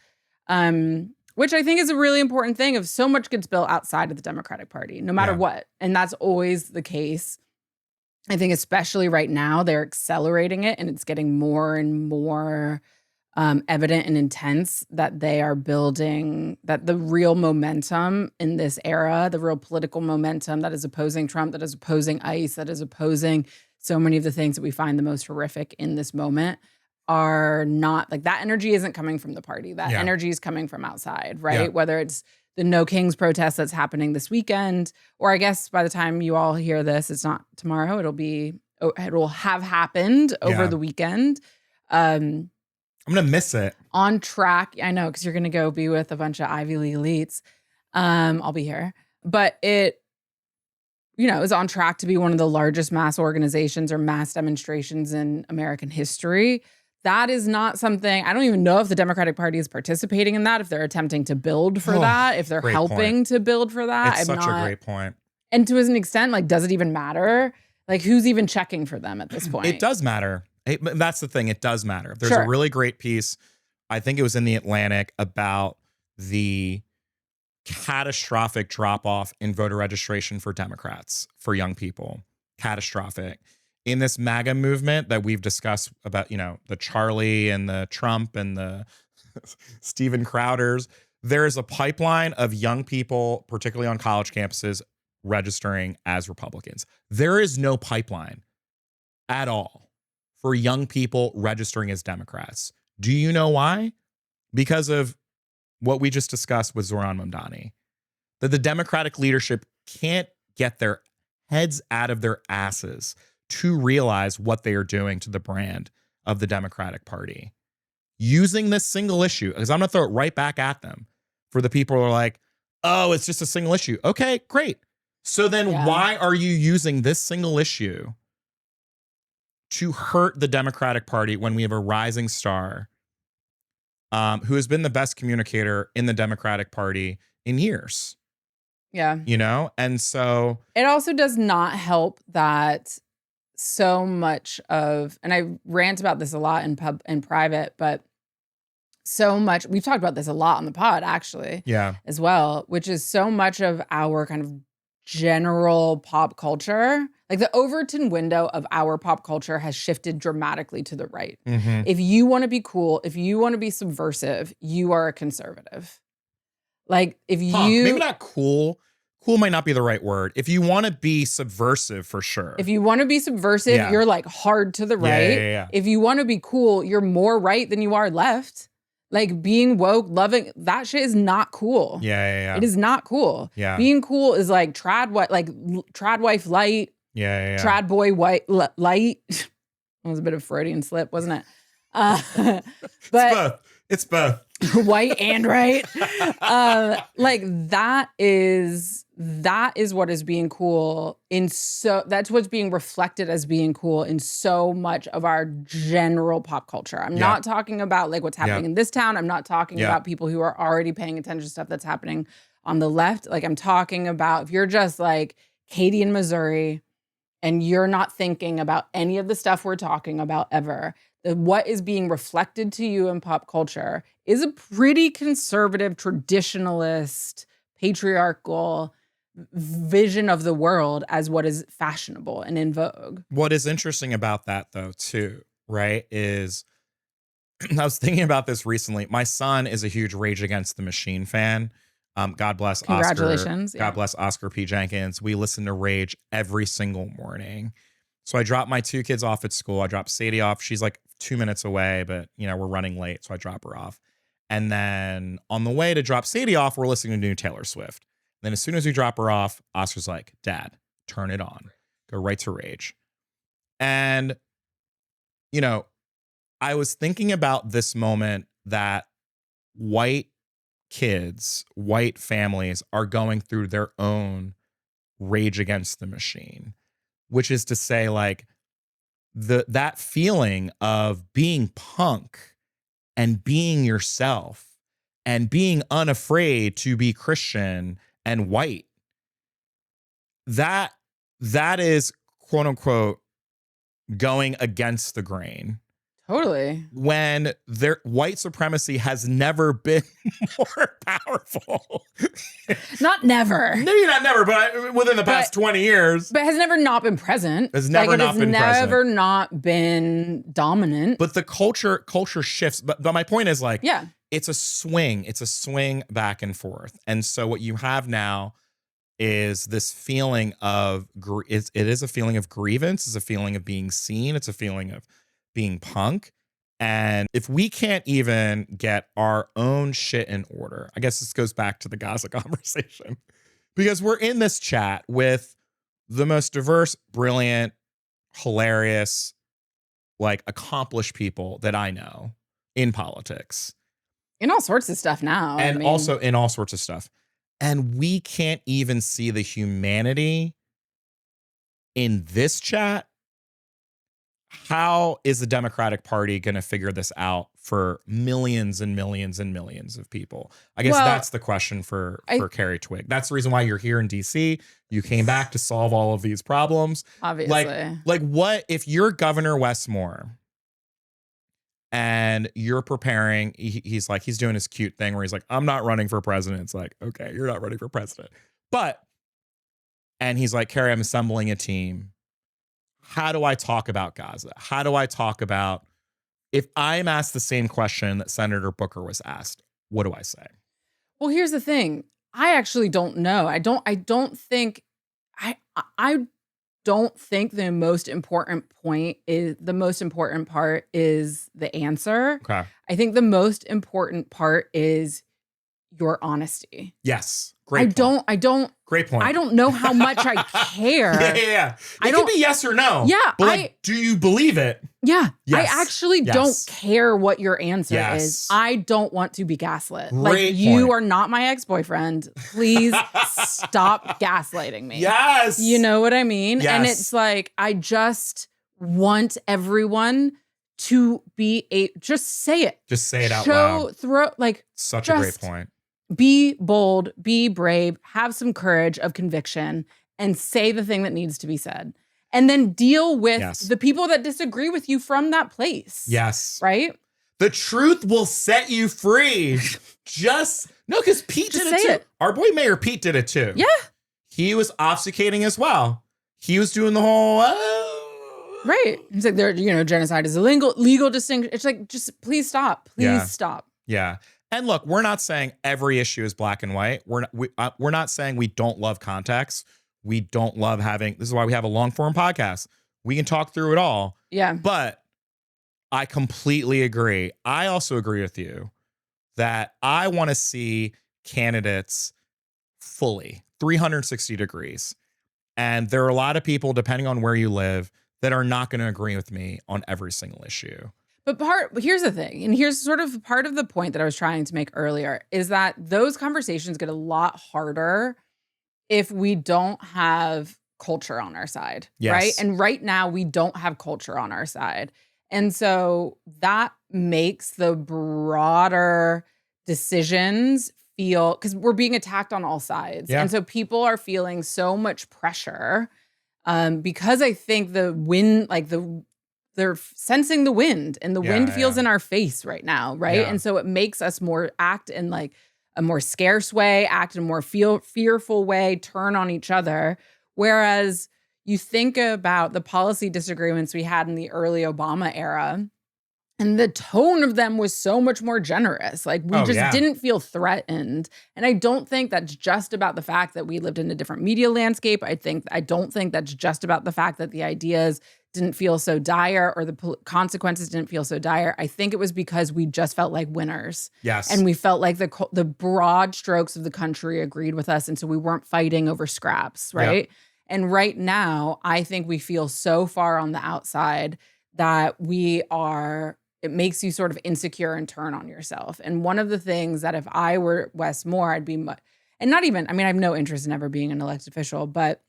which I think is a really important thing. If so much gets built outside of the Democratic Party, no matter what. And that's always the case. I think especially right now, they're accelerating it and it's getting more and more evident and intense that they are building, that the real momentum in this era, the real political momentum that is opposing Trump, that is opposing ICE, that is opposing so many of the things that we find the most horrific in this moment are not, like that energy isn't coming from the party. That energy is coming from outside, right? Yeah. Whether it's the No Kings protest that's happening this weekend, or I guess by the time you all hear this, it's not tomorrow, it'll have happened over the weekend. I'm going to miss it. On track. I know, because you're going to go be with a bunch of Ivy League elites. I'll be here. But it, is on track to be one of the largest mass organizations or mass demonstrations in American history. That is not something, I don't even know if the Democratic Party is participating in that, if they're attempting to build for that, if they're helping to build for that. It's such a great point. And to an extent, like, does it even matter? Like, who's even checking for them at this point? It does matter. That's the thing. It does matter. There's a really great piece, I think it was in The Atlantic, about the catastrophic drop-off in voter registration for Democrats, for young people. Catastrophic. In this MAGA movement that we've discussed about, the Charlie and the Trump and the Steven Crowders, there is a pipeline of young people, particularly on college campuses, registering as Republicans. There is no pipeline at all for young people registering as Democrats. Do you know why? Because of what we just discussed with Zohran Mamdani. That the Democratic leadership can't get their heads out of their asses to realize what they are doing to the brand of the Democratic Party. Using this single issue, because I'm going to throw it right back at them for the people who are like, oh, it's just a single issue. Okay, great. So then why are you using this single issue to hurt the Democratic Party when we have a rising star who has been the best communicator in the Democratic Party in years? Yeah. And so it also does not help that so much of, and I rant about this a lot in private, but so much, we've talked about this a lot on the pod actually, as well, which is so much of our kind of general pop culture, like the Overton window of our pop culture has shifted dramatically to the right. Mm-hmm. If you want to be cool, if you want to be subversive, you are a conservative. Like if you maybe not cool. Cool might not be the right word. If you want to be subversive, for sure. If you want to be subversive, you're like hard to the right. Yeah. If you want to be cool, you're more right than you are left. Like being woke, loving, that shit is not cool. Yeah. It is not cool. Yeah. Being cool is like trad wife light. Yeah. Trad boy white light. That was a bit of Freudian slip, wasn't it? But it's both. White and right. Like that is what is being cool that's what's being reflected as being cool in so much of our general pop culture. I'm not talking about like what's happening in this town. I'm not talking about people who are already paying attention to stuff that's happening on the left. Like I'm talking about if you're just like Katie in Missouri and you're not thinking about any of the stuff we're talking about ever, what is being reflected to you in pop culture is a pretty conservative, traditionalist, patriarchal, vision of the world as what is fashionable and in vogue. What is interesting about that, though, too, right, is I was thinking about this recently. My son is a huge Rage Against the Machine fan. God bless Congratulations. Oscar. God bless Oscar P. Jenkins. We listen to Rage every single morning. So I dropped my 2 kids off at school. I dropped Sadie off. She's like 2 minutes away, but we're running late, so I drop her off. And then on the way to drop Sadie off, we're listening to new Taylor Swift. Then as soon as we drop her off, Oscar's like, Dad, turn it on. Go right to Rage. And, I was thinking about this moment that white kids, white families are going through their own Rage Against the Machine, which is to say, like, that feeling of being punk and being yourself and being unafraid to be Christian and white. That is, quote unquote, going against the grain. Totally. When white supremacy has never been more powerful. Not never. Maybe not never, but within the past 20 years. But has never not been present. Has never not been present. Never not been dominant. But the culture shifts. But my point is, like, it's a swing. It's a swing back and forth. And so what you have now is this feeling of, it is a feeling of grievance. It's a feeling of being seen. It's a feeling of being punk. And if we can't even get our own shit in order, I guess this goes back to the Gaza conversation, because we're in this chat with the most diverse, brilliant, hilarious, like, accomplished people that I know in politics. In all sorts of stuff now. And also in all sorts of stuff. And we can't even see the humanity in this chat. How is the Democratic Party going to figure this out for millions and millions and millions of people? I guess that's the question for Carrie Twigg. That's the reason why you're here in DC. You came back to solve all of these problems. Obviously. Like what if you're Governor Westmore and you're preparing, he's doing his cute thing where he's like, I'm not running for president. It's like, okay, you're not running for president. And he's like, Carrie, I'm assembling a team. How do I talk about Gaza? How do I talk about, if I'm asked the same question that Senator Booker was asked, what do I say? Well, here's the thing. I actually don't know. I don't think the most important part is the answer. Okay. I think the most important part is your honesty. Yes. Great point. Great point. I don't know how much I care. Yeah. It could be yes or no. Yeah. But do you believe it? Yeah. Yes. I actually don't care what your answer is. I don't want to be gaslit. You are not my ex-boyfriend. Please stop gaslighting me. Yes. You know what I mean? Yes. And it's like, I just want everyone to be just say it. Just say it out loud. Such a great point. Be bold, be brave, have some courage of conviction, and say the thing that needs to be said. And then deal with the people that disagree with you from that place. Yes. Right? The truth will set you free. Because Pete did it too. Our boy Mayor Pete did it too. Yeah. He was obfuscating as well. He was doing the whole... Right. He's like, genocide is a legal distinction. It's like, just please stop. Please stop. Yeah. And look, we're not saying every issue is black and white. We're not saying we don't love context. We don't love having, this is why we have a long form podcast. We can talk through it all. Yeah. But I completely agree. I also agree with you that I want to see candidates fully 360 degrees. And there are a lot of people, depending on where you live, that are not going to agree with me on every single issue. But here's the thing, and here's sort of part of the point that I was trying to make earlier, is that those conversations get a lot harder if we don't have culture on our side, right? And right now we don't have culture on our side. And so that makes the broader decisions feel, because we're being attacked on all sides. Yeah. And so people are feeling so much pressure because I think the wind, they're sensing the wind, and the wind feels in our face right now, right? Yeah. And so it makes us more act in a more scarce way, act in a more fearful way, turn on each other. Whereas you think about the policy disagreements we had in the early Obama era, and the tone of them was so much more generous. Like we didn't feel threatened. And I don't think that's just about the fact that we lived in a different media landscape. I don't think that's just about the fact that the ideas didn't feel so dire or the consequences didn't feel so dire. I think it was because we just felt like winners. Yes. And we felt like the broad strokes of the country agreed with us. And so we weren't fighting over scraps, right? Yep. And right now, I think we feel so far on the outside that it makes you sort of insecure and turn on yourself. And one of the things that if I were Wes Moore, I'd be, and not even, I mean, I have no interest in ever being an elected official, but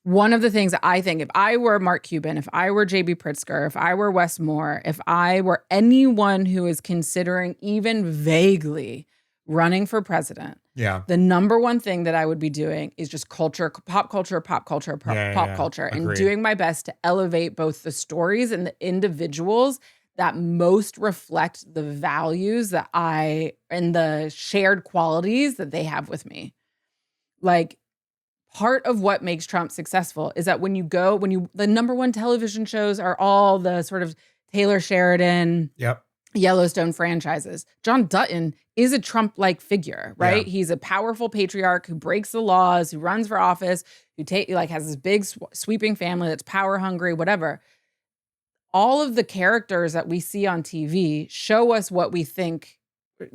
one of the things that I think, if I were Mark Cuban, if I were J.B. Pritzker, if I were Wes Moore, if I were anyone who is considering even vaguely running for president, the number one thing that I would be doing is just pop culture, and doing my best to elevate both the stories and the individuals that most reflect the values that and the shared qualities that they have with me. Like, part of what makes Trump successful is that the number one television shows are all the sort of Taylor Sheridan, Yellowstone franchises. John Dutton is a Trump-like figure, right? Yeah. He's a powerful patriarch who breaks the laws, who runs for office, who has this big sweeping family that's power hungry, whatever. All of the characters that we see on TV show us what we think,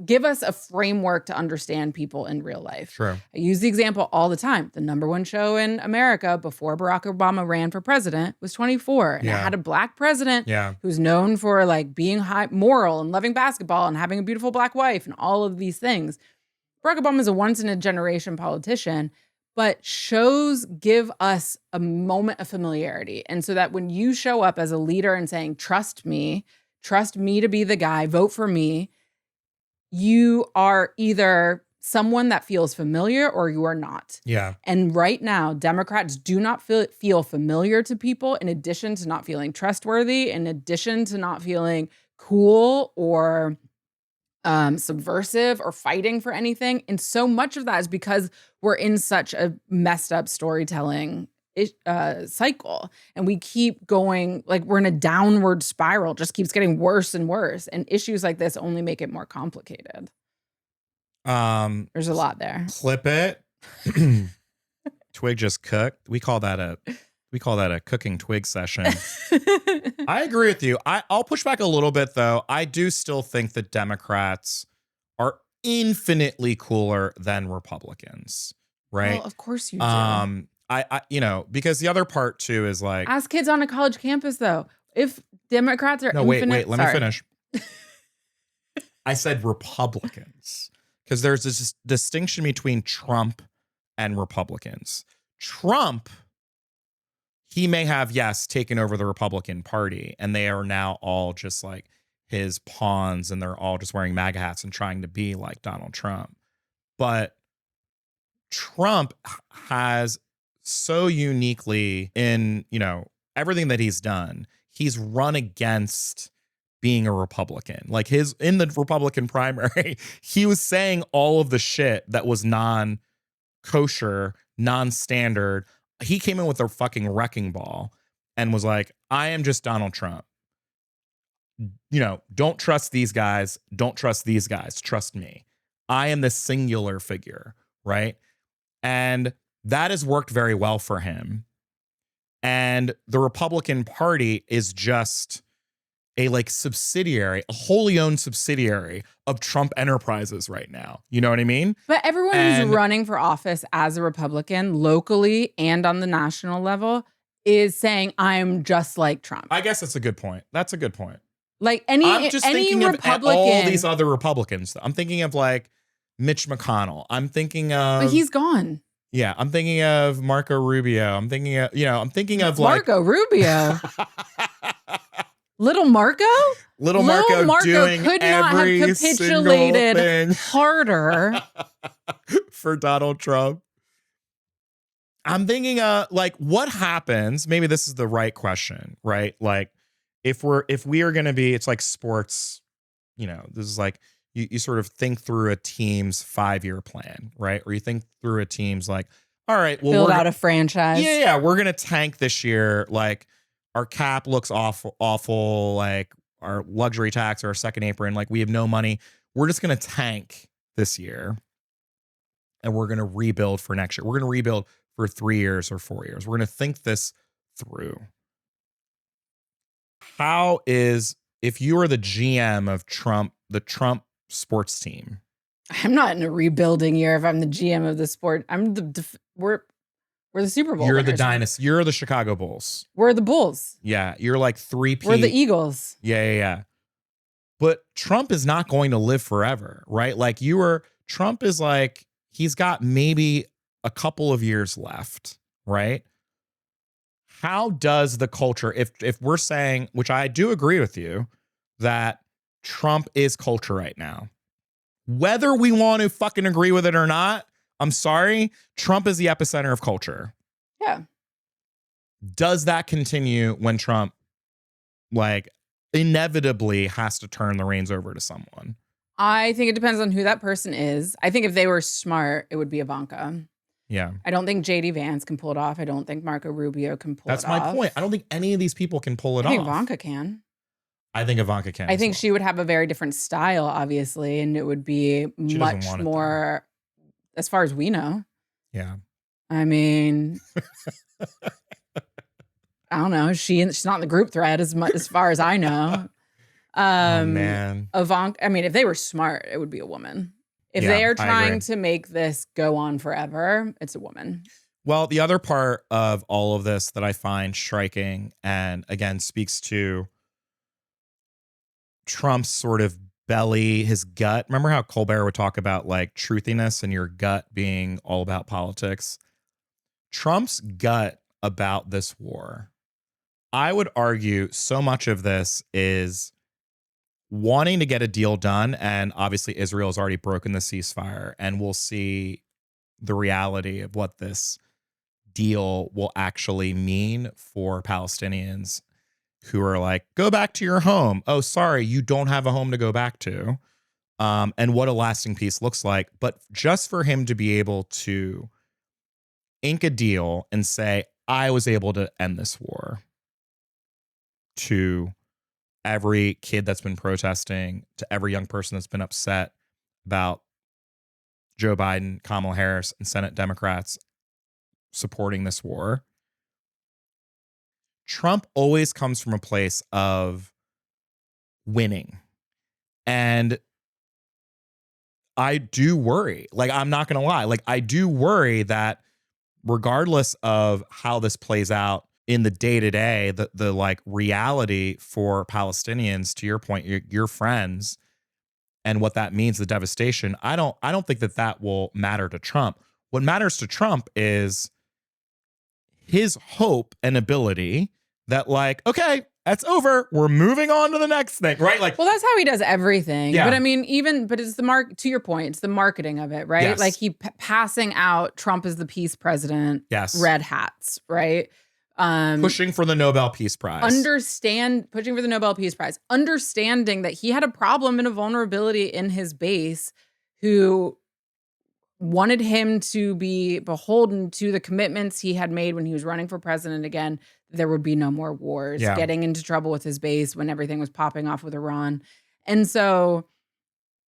give us a framework to understand people in real life. True. I use the example all the time. The number one show in America before Barack Obama ran for president was 24. And it had a black president who's known for like being high moral and loving basketball and having a beautiful black wife and all of these things. Barack Obama is a once in a generation politician, but shows give us a moment of familiarity. And so that when you show up as a leader and saying, trust me to be the guy, vote for me, you are either someone that feels familiar or you are not. Yeah. And right now, Democrats do not feel familiar to people, in addition to not feeling trustworthy, in addition to not feeling cool or subversive or fighting for anything. And so much of that is because we're in such a messed up storytelling cycle, and we keep going, like we're in a downward spiral, just keeps getting worse and worse, and issues like this only make it more complicated. There's a lot there. Clip it. Twig just cooked. We call that a cooking twig session. I agree with you. I'll push back a little bit though. I do still think that Democrats are infinitely cooler than Republicans, right? Well, of course you do. Because the other part too is like, ask kids on a college campus though. If Democrats are wait, let me finish. I said Republicans because there's this distinction between Trump and Republicans. Trump, he may have, taken over the Republican Party, and they are now all just like his pawns, and they're all just wearing MAGA hats and trying to be like Donald Trump. But Trump has so uniquely in, everything that he's done, he's run against being a Republican. Like in the Republican primary, he was saying all of the shit that was non-kosher, non-standard. He came in with a fucking wrecking ball and was like, I am just Donald Trump. Don't trust these guys. Don't trust these guys. Trust me. I am the singular figure, right? And that has worked very well for him. And the Republican Party is just a subsidiary, a wholly owned subsidiary of Trump Enterprises right now. You know what I mean? But everyone who's running for office as a Republican, locally and on the national level, is saying, I'm just like Trump. I guess that's a good point. That's a good point. Like I'm just thinking Republican, of all these other Republicans. I'm thinking of like Mitch McConnell. I'm thinking of... But he's gone. Yeah, I'm thinking of Marco Rubio. I'm thinking of Marco Rubio. Little Marco? Little Marco doing could not have every capitulated harder for Donald Trump. I'm thinking what happens, maybe this is the right question, right? Like if we are going to be, it's like sports, this is like you sort of think through a team's 5-year plan, right? Or you think through a team's like, all right, well, Build out a franchise. yeah, we're gonna tank this year. Like our cap looks awful. Like our luxury tax or our second apron, like we have no money. We're just gonna tank this year, and we're gonna rebuild for next year. We're gonna rebuild for 3 years or 4 years. We're gonna think this through. How is, if you are the GM of the Trump sports team? I'm not in a rebuilding year if I'm the GM of the sport. We're the Super Bowl. You're winners. the dynasty. You're the Chicago Bulls. We're the Bulls. Yeah, you're like 3P. We're the Eagles. Yeah. But Trump is not going to live forever, right? Like Trump is like, he's got maybe a couple of years left, right? How does the culture, if we're saying, which I do agree with you, that Trump is culture right now, whether we want to fucking agree with it or not, I'm sorry, Trump is the epicenter of culture. Yeah. Does that continue when Trump, like, inevitably has to turn the reins over to someone? I think it depends on who that person is. I think if they were smart, it would be Ivanka. Yeah. I don't think JD Vance can pull it off. I don't think Marco Rubio can pull it off. That's my point. I don't think any of these people can pull it off. I think Ivanka can. I think Ivanka can. I think she would have a very different style, obviously, and it would be much more, as far as we know. Yeah. I mean, I don't know. She's not in the group thread as far as I know. Oh, man. Ivanka, I mean, if they were smart, it would be a woman. If they are trying to make this go on forever, it's a woman. Well, the other part of all of this that I find striking, and again, speaks to Trump's sort of belly, his gut. Remember how Colbert would talk about like truthiness and your gut being all about politics? Trump's gut about this war, I would argue so much of this is wanting to get a deal done. And obviously Israel has already broken the ceasefire, and we'll see the reality of what this deal will actually mean for Palestinians who are like, go back to your home. Oh, sorry, you don't have a home to go back to. And what a lasting peace looks like. But just for him to be able to ink a deal and say, I was able to end this war, to every kid that's been protesting, to every young person that's been upset about Joe Biden, Kamala Harris, and Senate Democrats supporting this war. Trump always comes from a place of winning. And I do worry, like, I'm not going to lie, like, I do worry that regardless of how this plays out in the day-to-day, the like reality for Palestinians, to your point, your friends, and what that means, the devastation, I don't think that will matter to Trump. What matters to Trump is his hope and ability that, like, okay, that's over, we're moving on to the next thing, right? Like, well, that's how he does everything. Yeah. But I mean, but it's to your point, it's the marketing of it, right? Yes. Like passing out Trump as the peace president, yes, red hats, right? Pushing for the Nobel Peace Prize. Pushing for the Nobel Peace Prize. Understanding that he had a problem and a vulnerability in his base who wanted him to be beholden to the commitments he had made when he was running for president again. There would be no more wars, getting into trouble with his base when everything was popping off with Iran. And so,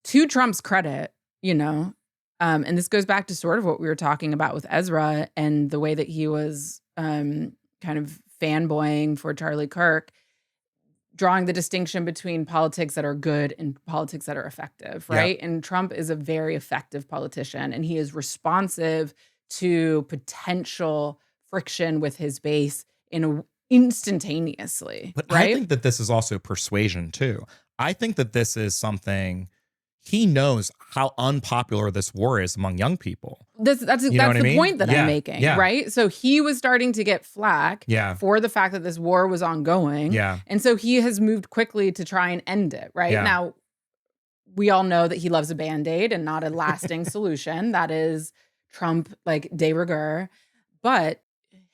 to Trump's credit, and this goes back to sort of what we were talking about with Ezra and the way that he was kind of fanboying for Charlie Kirk, drawing the distinction between politics that are good and politics that are effective, right? And Trump is a very effective politician, and he is responsive to potential friction with his base instantaneously. But right? I think that this is also persuasion too. I think that this is something, he knows how unpopular this war is among young people. That's the point that I'm making, right? So he was starting to get flack for the fact that this war was ongoing. Yeah. And so he has moved quickly to try and end it, right? Yeah. Now, we all know that he loves a Band-Aid and not a lasting solution. That is Trump, like, de rigueur. But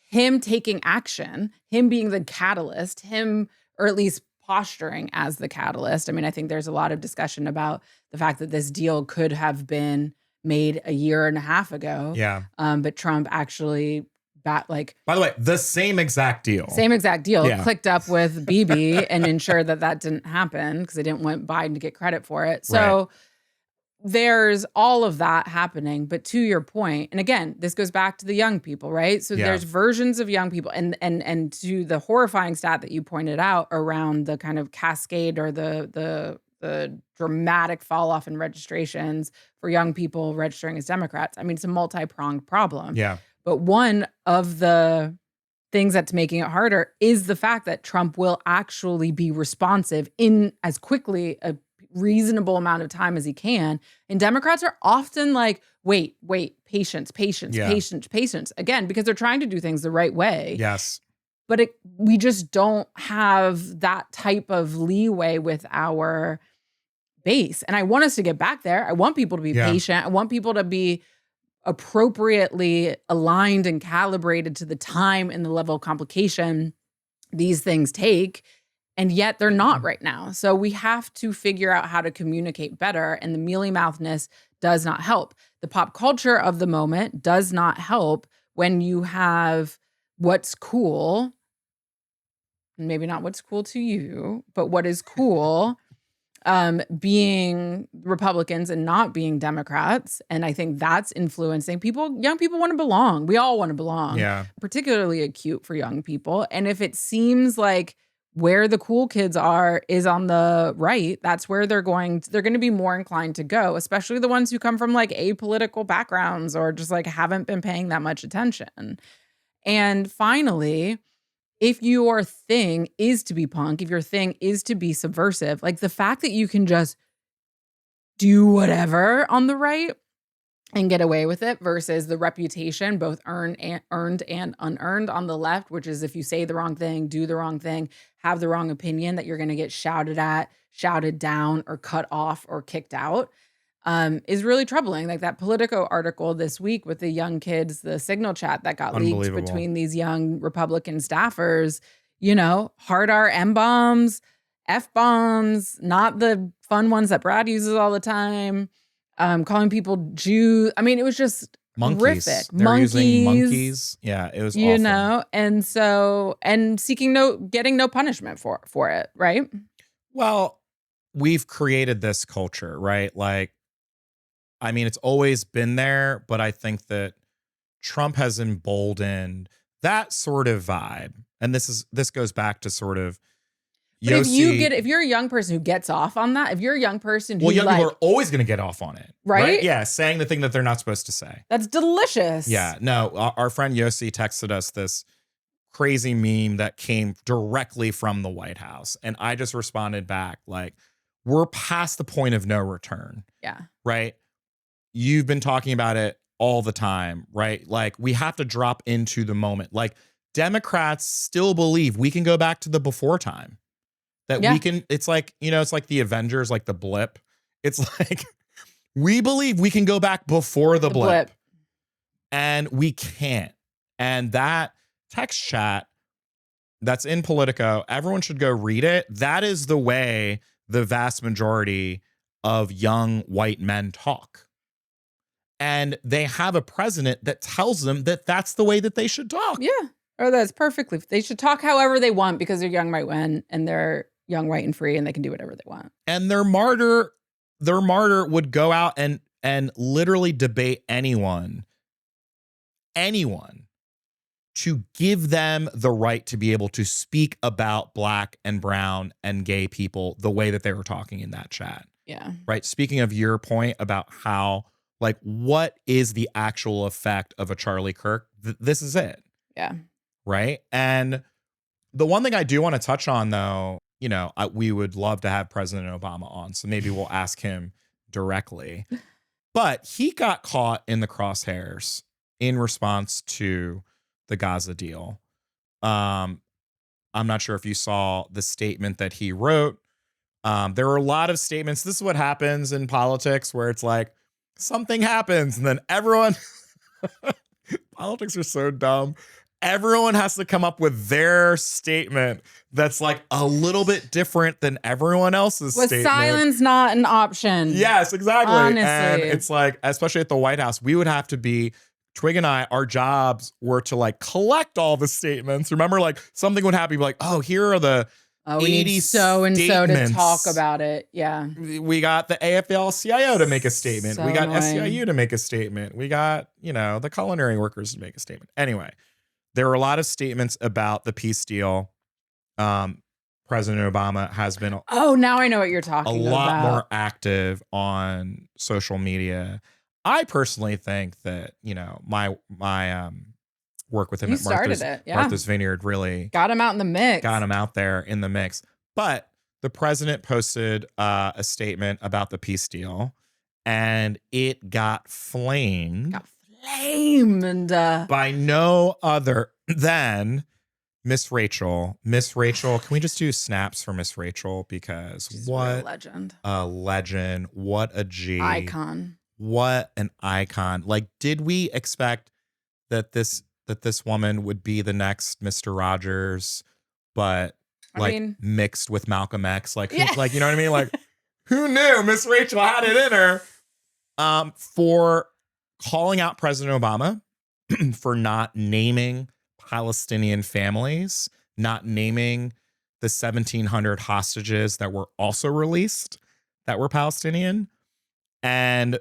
him taking action, him being the catalyst, or at least posturing as the catalyst. I mean, I think there's a lot of discussion about the fact that this deal could have been made a year and a half ago. Yeah. But Trump actually by the way, the same exact deal, clicked up with Bibi and ensured that didn't happen because they didn't want Biden to get credit for it. So there's all of that happening. But to your point, and again, this goes back to the young people, right? So there's versions of young people, and to the horrifying stat that you pointed out around the kind of cascade or the dramatic fall off in registrations for young people registering as Democrats. I mean, it's a multi-pronged problem. Yeah. But one of the things that's making it harder is the fact that Trump will actually be responsive in as quickly a reasonable amount of time as he can. And Democrats are often like, wait, patience. Again, because they're trying to do things the right way. Yes. But we just don't have that type of leeway with our base. And I want us to get back there. I want people to be patient. I want people to be appropriately aligned and calibrated to the time and the level of complication these things take. And yet they're not right now. So we have to figure out how to communicate better. And the mealy-mouthness does not help. The pop culture of the moment does not help when you have what's cool, maybe not what's cool to you, but what is cool being Republicans and not being Democrats. And I think that's influencing people. Young people want to belong. We all want to belong. Yeah. Particularly acute for young people. And if it seems like where the cool kids are is on the right, that's where they're going to be more inclined to go, especially the ones who come from like apolitical backgrounds or just like haven't been paying that much attention. And finally, if your thing is to be punk, if your thing is to be subversive, like the fact that you can just do whatever on the right and get away with it versus the reputation, both earned and unearned on the left, which is if you say the wrong thing, do the wrong thing, have the wrong opinion, that you're going to get shouted at, shouted down, or cut off or kicked out, is really troubling. Like that Politico article this week with the young kids, the signal chat that got leaked between these young Republican staffers, hard R M-bombs, F-bombs, not the fun ones that Brad uses all the time, calling people Jews. I mean, it was just horrific. They're using monkeys. Yeah, it was awful. And so, and getting no punishment for it, right? Well, we've created this culture, right? Like, I mean, it's always been there, but I think that Trump has emboldened that sort of vibe. And this goes back to sort of But if you're a young person who gets off on that, if you're a young person who young people are always going to get off on it. Right? Yeah, saying the thing that they're not supposed to say. That's delicious. Yeah, no, our friend Yossi texted us this crazy meme that came directly from the White House. And I just responded back like, we're past the point of no return. Yeah. Right? You've been talking about it all the time, right? Like we have to drop into the moment. Like Democrats still believe we can go back to the before time. That we can, it's like, it's like the Avengers, like the blip. It's like, we believe we can go back before the blip. And we can't. And that text chat that's in Politico, everyone should go read it. That is the way the vast majority of young white men talk. And they have a president that tells them that that's the way that they should talk. Yeah. Or that's perfectly. They should talk however they want because they're young white men and they're young, white, and free, and they can do whatever they want. And their martyr would go out and literally debate anyone to give them the right to be able to speak about Black and brown and gay people the way that they were talking in that chat. Yeah. Right. Speaking of your point about how, like, what is the actual effect of a Charlie Kirk? This is it. Yeah. Right. And the one thing I do want to touch on, though, we would love to have President Obama on. So maybe we'll ask him directly. But he got caught in the crosshairs in response to the Gaza deal. I'm not sure if you saw the statement that he wrote. There were a lot of statements. This is what happens in politics where it's like something happens and then everyone, politics are so dumb. everyone has to come up with their statement that's like a little bit different than everyone else's Was statement. silence not an option? Yes, exactly. Honestly. And it's like, especially at the White House, we would have to be, Twig and I, our jobs were to like collect all the statements. Remember, like something would happen, you'd be like, oh, here are the we need so and so to talk about it. Yeah. We got the AFL-CIO to make a statement. So we got annoying. SEIU to make a statement. We got, the culinary workers to make a statement. Anyway, there are a lot of statements about the peace deal. President Obama has been now I know what you're talking about. A lot more active on social media. I personally think that, my work with him You at Martha's Vineyard really got him out in the mix. Got him out there in the mix. But the president posted a statement about the peace deal, and it got flamed. By no other than Miss Rachel. Miss Rachel, can we just do snaps for Miss Rachel? Because She's what a legend. A legend. What a G. Icon. What an icon. Like, did we expect that this woman would be the next Mr. Rogers, but mixed with Malcolm X? Like, you know what I mean? Like, who knew Miss Rachel had it in her? For calling out President Obama for not naming Palestinian families, not naming the 1,700 hostages that were also released that were Palestinian. And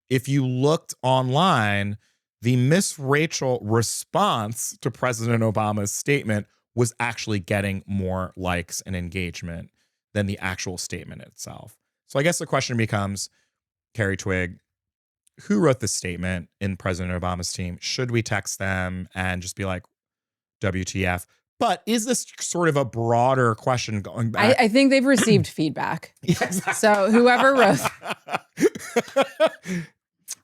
if you looked online, the Miss Rachel response to President Obama's statement was actually getting more likes and engagement than the actual statement itself. So I guess the question becomes, Carrie, Twig, who wrote this statement in President Obama's team? Should we text them and just be like, WTF? But is this sort of a broader question going back? I think they've received feedback. Yeah, exactly. So whoever wrote,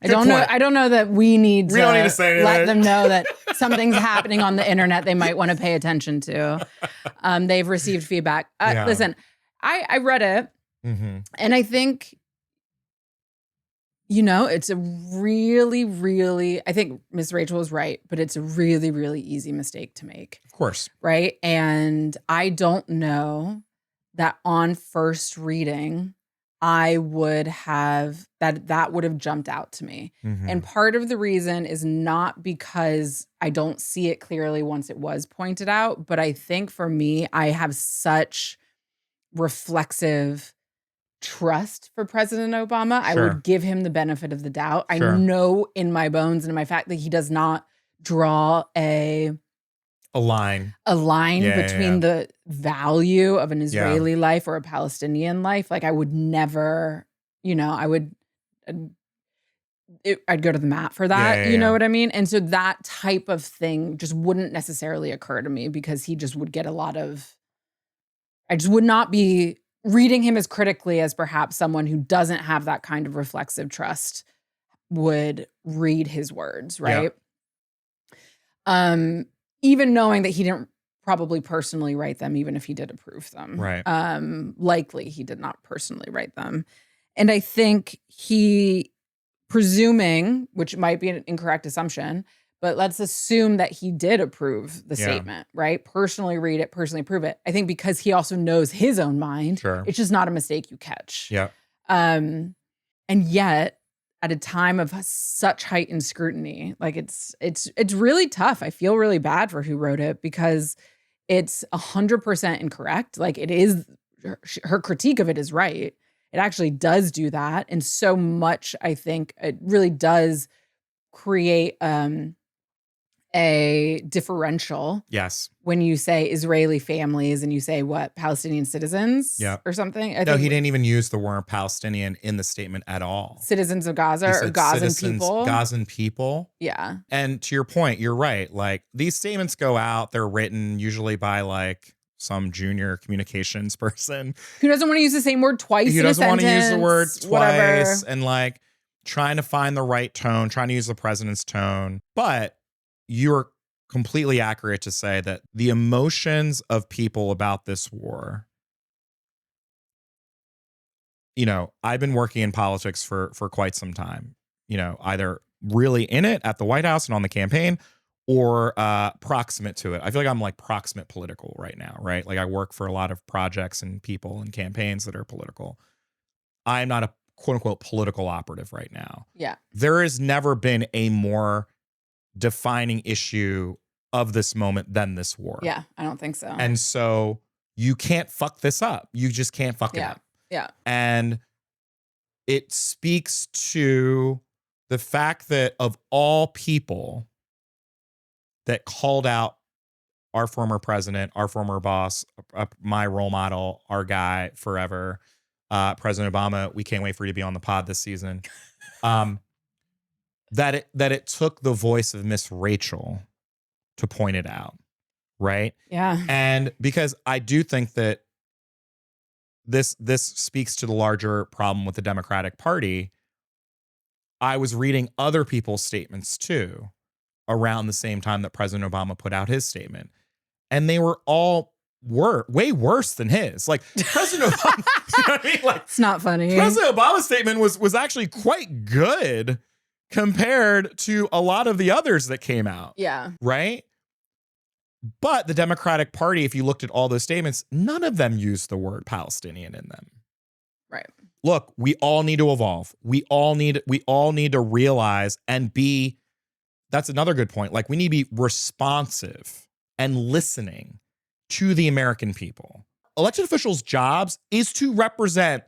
I don't know that we don't need to say let them know that something's happening on the internet they might want to pay attention to. They've received feedback. Listen, I read it, and I think, it's a really, really, I think Miss Rachel is right, but it's a really, really easy mistake to make. Of course. Right? And I don't know that on first reading, I would have, that would have jumped out to me. And part of the reason is not because I don't see it clearly once it was pointed out, but I think for me, I have such reflexive trust for President Obama. Sure. I would give him the benefit of the doubt. Sure. I know in my bones and in my fact that he does not draw a line between the value of an Israeli life or a Palestinian life. Like, I would never, I'd go to the mat for that. You know what I mean? And so that type of thing just wouldn't necessarily occur to me because he just would get I just would not be reading him as critically as perhaps someone who doesn't have that kind of reflexive trust would read his words, right? Yeah. Even knowing that he didn't probably personally write them, even if he did approve them. Right. Likely he did not personally write them. And I think he, presuming, which might be an incorrect assumption, but let's assume that he did approve the statement, right? Personally read it, personally approve it. I think because he also knows his own mind, it's just not a mistake you catch. Yeah. And yet, at a time of such heightened scrutiny, like it's really tough. I feel really bad for who wrote it because it's 100% incorrect. Like, it is, her critique of it is right. It actually does do that. And so much, I think, it really does create a differential. Yes. When you say Israeli families and you say Palestinian citizens or something. He didn't even use the word Palestinian in the statement at all. Citizens of Gaza or Gazan people. Gazan people. Yeah. And to your point, you're right. Like, these statements go out, they're written usually by like some junior communications person. Who doesn't want to use the same word twice in a sentence. Who doesn't want to use the word twice. Whatever. And like trying to find the right tone, trying to use the president's tone. But you're completely accurate to say that the emotions of people about this war, I've been working in politics for quite some time, either really in it at the White House and on the campaign, or proximate to it. I feel like I'm like proximate political right now, right? Like I work for a lot of projects and people and campaigns that are political. I'm not a quote unquote political operative right now. Yeah. There has never been a more defining issue of this moment than this war. Yeah, I don't think so. And so you can't fuck this up. You just can't fuck it up. Yeah. And it speaks to the fact that of all people that called out our former president, our former boss, my role model, our guy forever, President Obama, we can't wait for you to be on the pod this season. That it took the voice of Miss Rachel to point it out, right? Yeah. And because I do think that this speaks to the larger problem with the Democratic Party. I was reading other people's statements too around the same time that President Obama put out his statement, and they were all way worse than his. Like President Obama, you know what I mean? Like, it's not funny. President Obama's statement was actually quite good compared to a lot of the others that came out. Yeah. Right? But the Democratic Party, if you looked at all those statements, none of them used the word Palestinian in them. Right. Look, we all need to evolve. We all need to realize and be, that's another good point. Like we need to be responsive and listening to the American people. Elected officials' jobs is to represent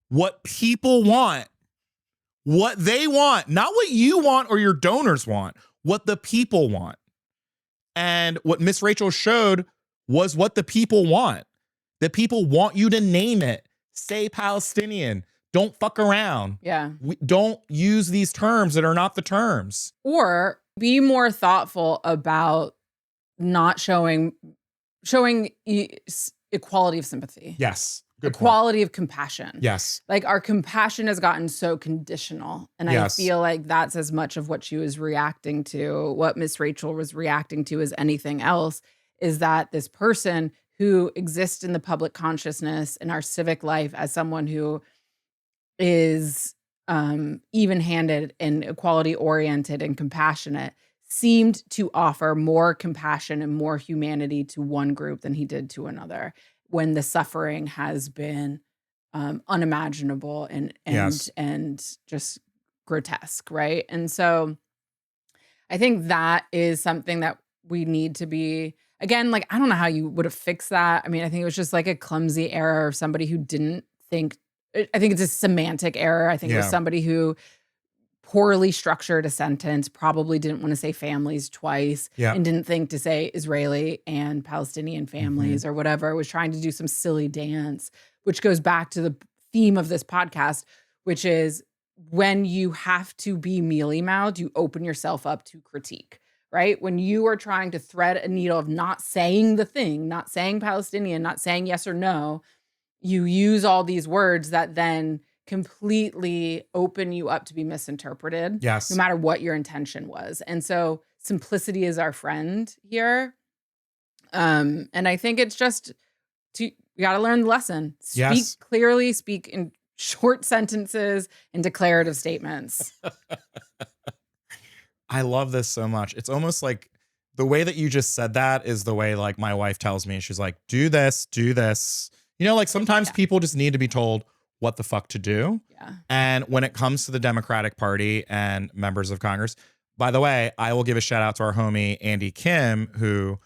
what people want, what they want, not what you want or your donors want, what the people want. And what Miss Rachel showed was what the people want. The people want you to name it. Say Palestinian. Don't fuck around. Yeah. Don't use these terms that are not the terms. Or be more thoughtful about not showing equality of sympathy. Yes. Good equality of compassion. Yes. Like our compassion has gotten so conditional. And Yes. I feel like that's as much of what she was reacting to, what Miss Rachel was reacting to as anything else, is that this person who exists in the public consciousness in our civic life as someone who is even-handed and equality-oriented and compassionate seemed to offer more compassion and more humanity to one group than he did to another, when the suffering has been unimaginable and Yes. and just grotesque, right? And so I think that is something that we need to be, again, like, I don't know how you would have fixed that. I mean, I think it was just like a clumsy error of somebody who didn't think, I think it's a semantic error. I think it was Yeah. somebody who poorly structured a sentence, probably didn't want to say families twice, Yeah. and didn't think to say Israeli and Palestinian families or whatever, was trying to do some silly dance, which goes back to the theme of this podcast, which is when you have to be mealy-mouthed, you open yourself up to critique, right? When you are trying to thread a needle of not saying the thing, not saying Palestinian, not saying yes or no, you use all these words that then completely open you up to be misinterpreted. Yes. No matter what your intention was. And so simplicity is our friend here. And I think it's just, you got to learn the lesson. Speak Yes. clearly, speak in short sentences and declarative statements. I love this so much. It's almost like the way that you just said that is the way like my wife tells me. She's like, do this, do this. You know, like sometimes people just need to be told what the fuck to do. Yeah. And when it comes to the Democratic Party and members of Congress, by the way, I will give a shout out to our homie Andy Kim, who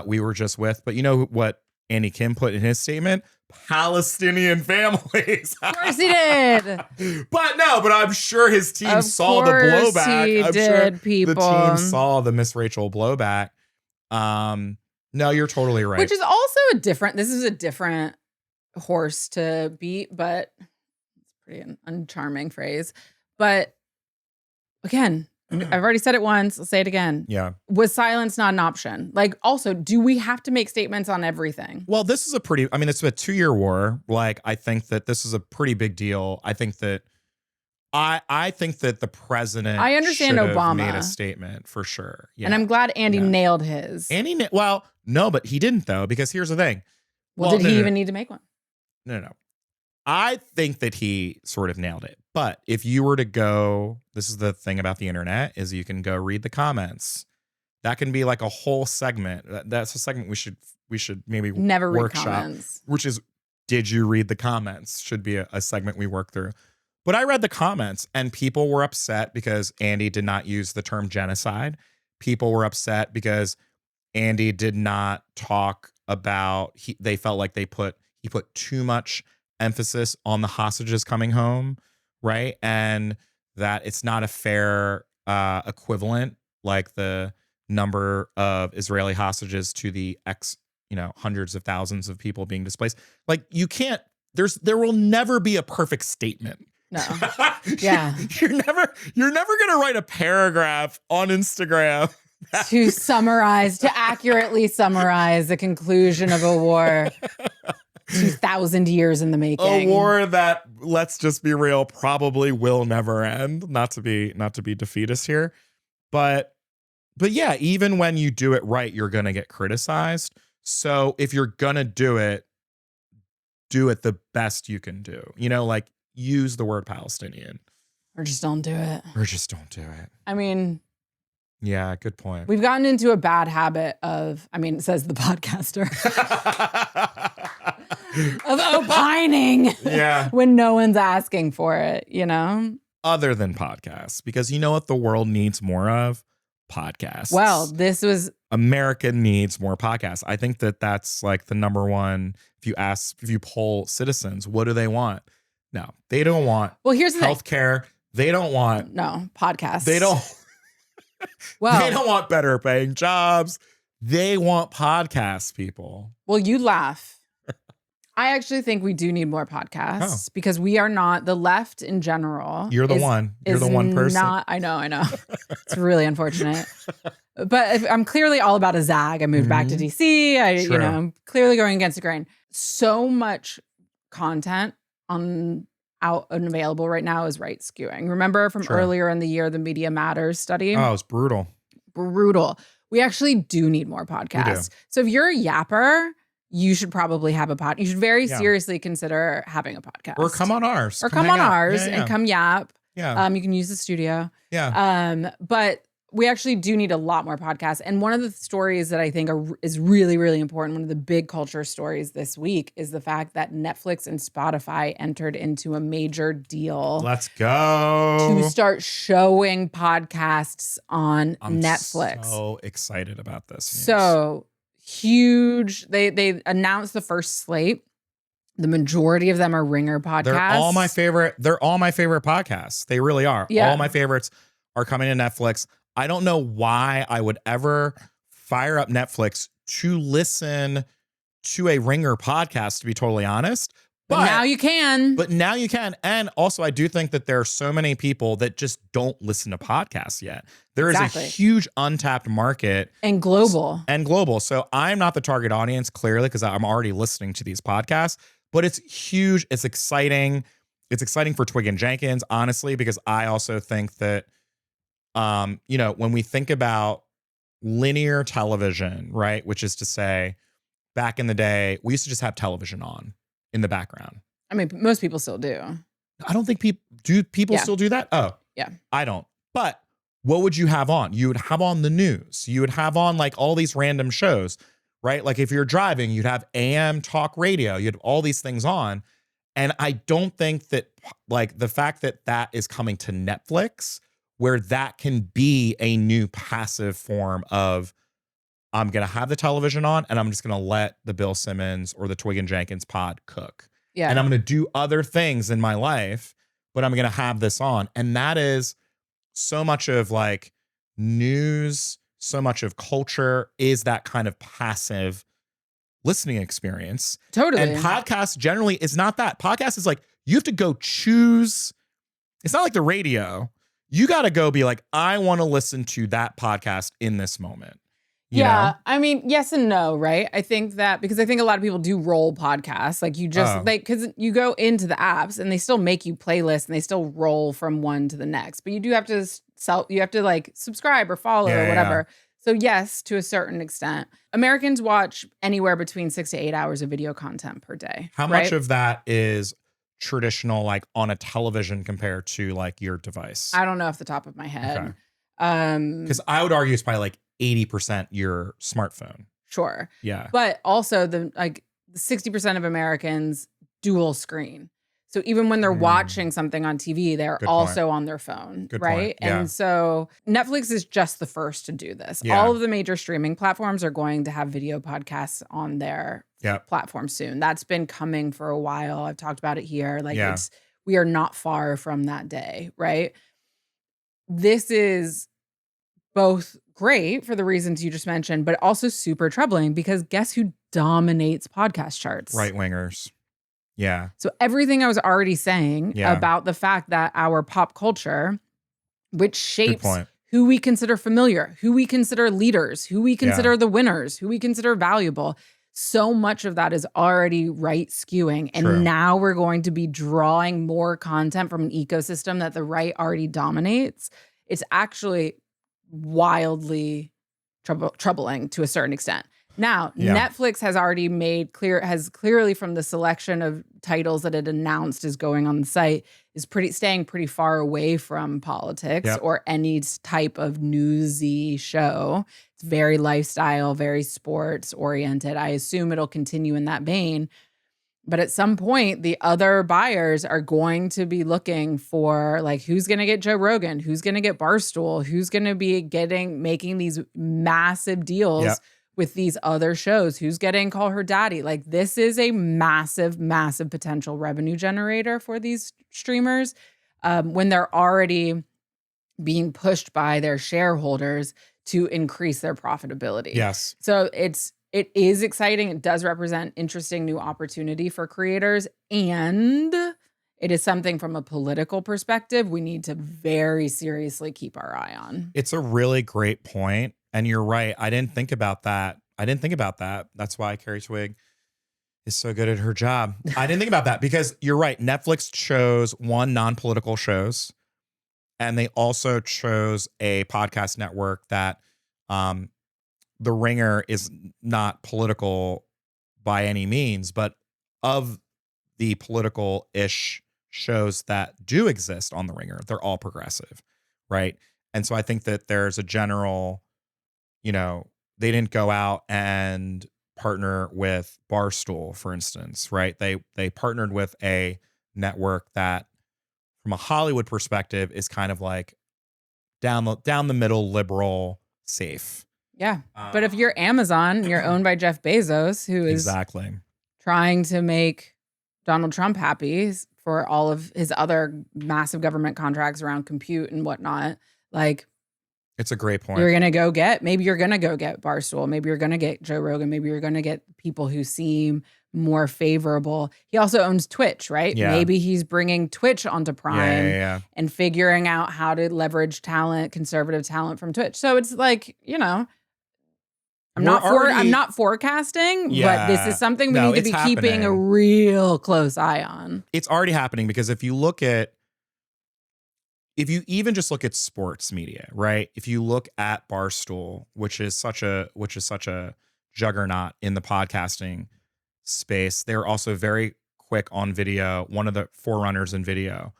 we were just with. But you know what Andy Kim put in his statement? Palestinian families. Of course he did. But I'm sure his team Of saw the course blowback. he I'm did, sure people. the team saw the Miss Rachel blowback. No, you're totally right. Which is also this is a different horse to beat, but it's pretty an uncharming phrase. But again, I've already said it once, I'll say it again. Yeah. Was silence not an option? Like, also, do we have to make statements on everything? Well, this is it's a 2-year war. Like, I think that this is a pretty big deal. I think that I think that the president I understand should have Obama. made a statement for sure. Yeah. And I'm glad Andy Yeah. nailed his. Well, no, but he didn't though, because here's the thing. Well, did he even need to make one? No. I think that he sort of nailed it. But if you were to go, this is the thing about the internet, is you can go read the comments. That can be like a whole segment. That's a segment we should maybe Never read workshop, comments. which is, did you read the comments? Should be a segment we work through. But I read the comments and people were upset because Andy did not use the term genocide. People were upset because Andy did not talk about, they felt like he put too much emphasis on the hostages coming home, right? And that it's not a fair equivalent, like the number of Israeli hostages to the hundreds of thousands of people being displaced. Like, you can't, there will never be a perfect statement. No. Yeah. You're never gonna write a paragraph on Instagram to accurately summarize the conclusion of a war 2,000 years in the making. A war that, let's just be real, probably will never end. Not to be defeatist here, but yeah, even when you do it right, you're gonna get criticized. So if you're gonna do it the best you can do. Like, use the word Palestinian. Or just don't do it. I mean, yeah, good point. we've gotten into a bad habit of, says the podcaster, of opining Yeah. when no one's asking for it, Other than podcasts, because you know what the world needs more of? Podcasts. Well, this was America needs more podcasts. I think that's like the number one. If you poll citizens, what do they want? No, they don't want here's the thing. healthcare. They don't want podcasts. They don't Well, they don't want better paying jobs. They want podcasts, people. Well, you laugh. I actually think we do need more podcasts because we are not, the left in general. You're the one. You're the one person. I know. It's really unfortunate. But I'm clearly all about a zag. I moved back to DC. I'm clearly going against the grain. So much content out and available right now is right skewing. Remember from earlier in the year, the Media Matters study? Oh, it's brutal. Brutal. We actually do need more podcasts. So if you're a yapper, you should probably have a pod. You should very seriously consider having a podcast. Or come on ours. Or come on ours and come yap. Yeah. You can use the studio. Yeah. But we actually do need a lot more podcasts. And one of the stories that I think is really, really important, one of the big culture stories this week, is the fact that Netflix and Spotify entered into a major deal. Let's go. To start showing podcasts on Netflix. I'm so excited about this news. So huge. They announced the first slate. The majority of them are Ringer podcasts. They're all my favorite podcasts. They really are. Yeah. All my favorites are coming to Netflix. I don't know why I would ever fire up Netflix to listen to a Ringer podcast, to be totally honest. But now you can. And also, I do think that there are so many people that just don't listen to podcasts yet. There is a huge untapped market. And global. So I'm not the target audience, clearly, because I'm already listening to these podcasts. But it's huge. It's exciting. It's exciting for Twig and Jenkins, honestly, because I also think that, when we think about linear television, right, which is to say, back in the day, we used to just have television on in the background. I mean, most people still do. I don't think people still do that. Oh, yeah. I don't. But what would you have on? You would have on the news. You would have on like all these random shows, right? Like if you're driving, you'd have AM talk radio. You'd have all these things on. And I don't think that like the fact that is coming to Netflix, where that can be a new passive form of, I'm going to have the television on and I'm just going to let the Bill Simmons or the Twig and Jenkins pod cook. Yeah. And I'm going to do other things in my life, but I'm going to have this on. And that is so much of like news, so much of culture is that kind of passive listening experience. Totally. And podcast generally is not that. Podcast is like, you have to go choose. It's not like the radio. You got to go be like, I want to listen to that podcast in this moment. You know? I mean, yes and no, right? I think that because I think a lot of people do roll podcasts. Like you just because you go into the apps and they still make you playlists and they still roll from one to the next. But you do have to like subscribe or follow or whatever. So yes, to a certain extent, Americans watch anywhere between 6 to 8 hours of video content per day. How much of that is traditional, like on a television compared to like your device? I don't know off the top of my head. Okay. Because I would argue it's probably like 80% your smartphone. Sure. Yeah. But also the 60% of Americans dual screen. So even when they're watching something on TV, they're Good also on their phone, Good right? point. Yeah. And so Netflix is just the first to do this. Yeah. All of the major streaming platforms are going to have video podcasts on their platform soon. That's been coming for a while. I've talked about it here. Like we are not far from that day, right? This is both great for the reasons you just mentioned, but also super troubling because guess who dominates podcast charts? Right wingers. Yeah. So everything I was already saying about the fact that our pop culture, which shapes who we consider familiar, who we consider leaders, who we consider the winners, who we consider valuable, so much of that is already right skewing. And now we're going to be drawing more content from an ecosystem that the right already dominates. It's actually wildly troubling to a certain extent. Now, Netflix has already made clear, has clearly from the selection of titles that it announced is going on the site, is staying pretty far away from politics or any type of newsy show. It's very lifestyle, very sports oriented. I assume it'll continue in that vein. But at some point, the other buyers are going to be looking for like, who's going to get Joe Rogan? Who's going to get Barstool? Who's going to be making these massive deals with these other shows? Who's getting Call Her Daddy? Like, this is a massive, massive potential revenue generator for these streamers when they're already being pushed by their shareholders to increase their profitability. Yes. So it is exciting. It does represent interesting new opportunity for creators. And it is something from a political perspective we need to very seriously keep our eye on. It's a really great point. And you're right. I didn't think about that. That's why Carrie Twig is so good at her job. I didn't think about that because you're right. Netflix chose non-political shows. And they also chose a podcast network that The Ringer is not political by any means, but of the political-ish shows that do exist on The Ringer, they're all progressive, right? And so I think that there's a general, they didn't go out and partner with Barstool, for instance, right? They partnered with a network that, from a Hollywood perspective, is kind of like down the middle, liberal, safe. Yeah. But if you're Amazon, you're owned by Jeff Bezos, who is trying to make Donald Trump happy for all of his other massive government contracts around compute and whatnot. Like, it's a great point. Maybe you're going to go get Barstool. Maybe you're going to get Joe Rogan. Maybe you're going to get people who seem more favorable. He also owns Twitch, right? Yeah. Maybe he's bringing Twitch onto Prime and figuring out how to leverage conservative talent from Twitch. So it's like, I'm not forecasting, but this is something we need to be keeping a real close eye on. It's already happening because if you even just look at sports media, right? If you look at Barstool, which is such a juggernaut in the podcasting space, they're also very quick on video, one of the forerunners in video.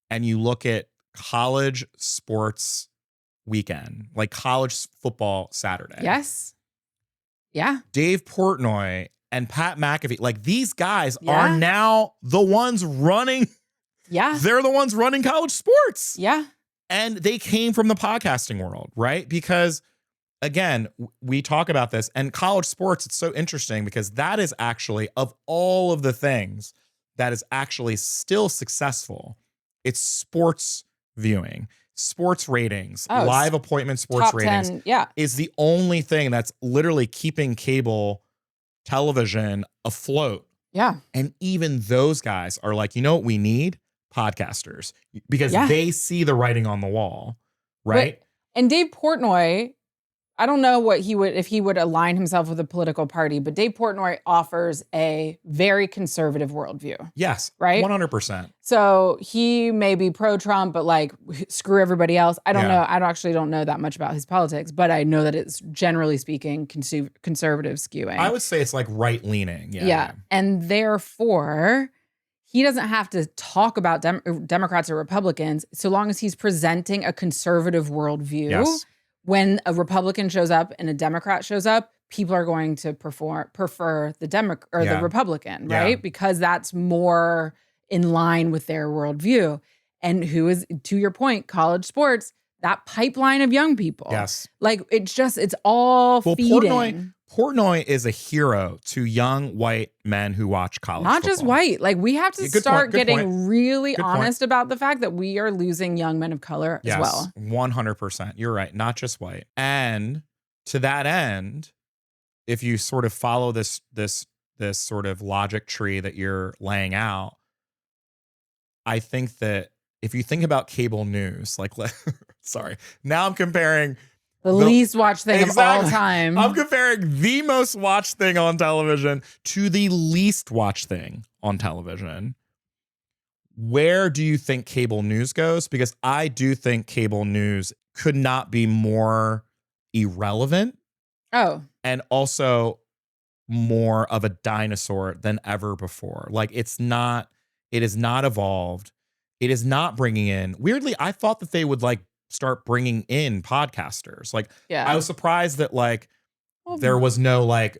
And you look at college sports weekend, like college football Saturday. Yes. Yeah. Dave Portnoy and Pat McAfee, like these guys are now the ones running. Yeah. They're the ones running college sports. Yeah. And they came from the podcasting world, right? Because again, we talk about this, and college sports, it's so interesting because that is actually, of all of the things that is actually still successful, it's sports viewing, sports ratings, live appointment sports ratings 10, is the only thing that's literally keeping cable television afloat. Yeah. And even those guys are like, you know what we need? Podcasters, because they see the writing on the wall, right? And Dave Portnoy, I don't know if he would align himself with a political party, but Dave Portnoy offers a very conservative worldview. Yes. Right? 100%. So he may be pro-Trump, but like screw everybody else. I don't know. I actually don't know that much about his politics, but I know that it's generally speaking conservative skewing. I would say it's like right-leaning. Yeah. And therefore, he doesn't have to talk about Democrats or Republicans so long as he's presenting a conservative worldview. Yes. when a Republican shows up and a Democrat shows up, people are going to prefer the the Republican, right? Because that's more in line with their worldview. And who is, to your point, college sports, that pipeline of young people. Yes. Like it's all feeding. Portnoy is a hero to young white men who watch college Not football. just white. Like we have to start getting really Good honest about the fact that we are losing young men of color as well. 100%. You're right. Not just white. And to that end, if you sort of follow this sort of logic tree that you're laying out, I think that if you think about cable news, like, sorry, now I'm comparing the least watched thing of all time. I'm comparing the most watched thing on television to the least watched thing on television. Where do you think cable news goes? Because I do think cable news could not be more irrelevant. Oh. And also more of a dinosaur than ever before. Like it is not evolved. It is not bringing in, weirdly, I thought that they would like start bringing in podcasters. Like I was surprised that like there was no like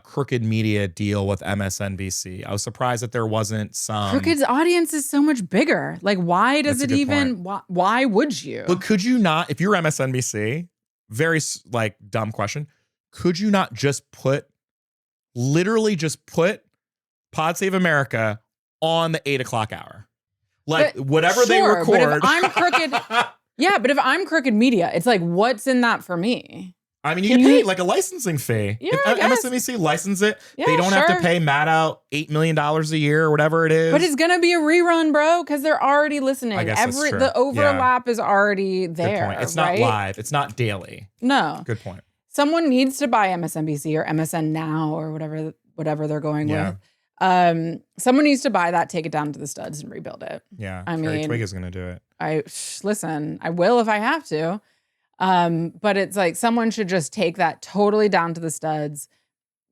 crooked media deal with MSNBC. I was surprised that there wasn't some. Crooked's audience is so much bigger. Like why does it even, why would you? But could you not, if you're MSNBC, very like dumb question, could you not just literally just put Pod Save America on the 8 o'clock hour? Like whatever they record. But if I'm crooked, yeah, but if I'm crooked media, it's like, what's in that for me? I mean, you get paid like a licensing fee. Yeah, if MSNBC license it, they don't have to pay Matt out $8 million a year or whatever it is. But it's going to be a rerun, bro, because they're already listening. I guess that's true. The overlap is already there. Good point. It's not live. It's not daily. No. Good point. Someone needs to buy MSNBC or MSN Now or whatever they're going with. Someone needs to buy that, take it down to the studs and rebuild it. Yeah. Carrie Twig is going to do it. Listen, I will if I have to. But it's like someone should just take that totally down to the studs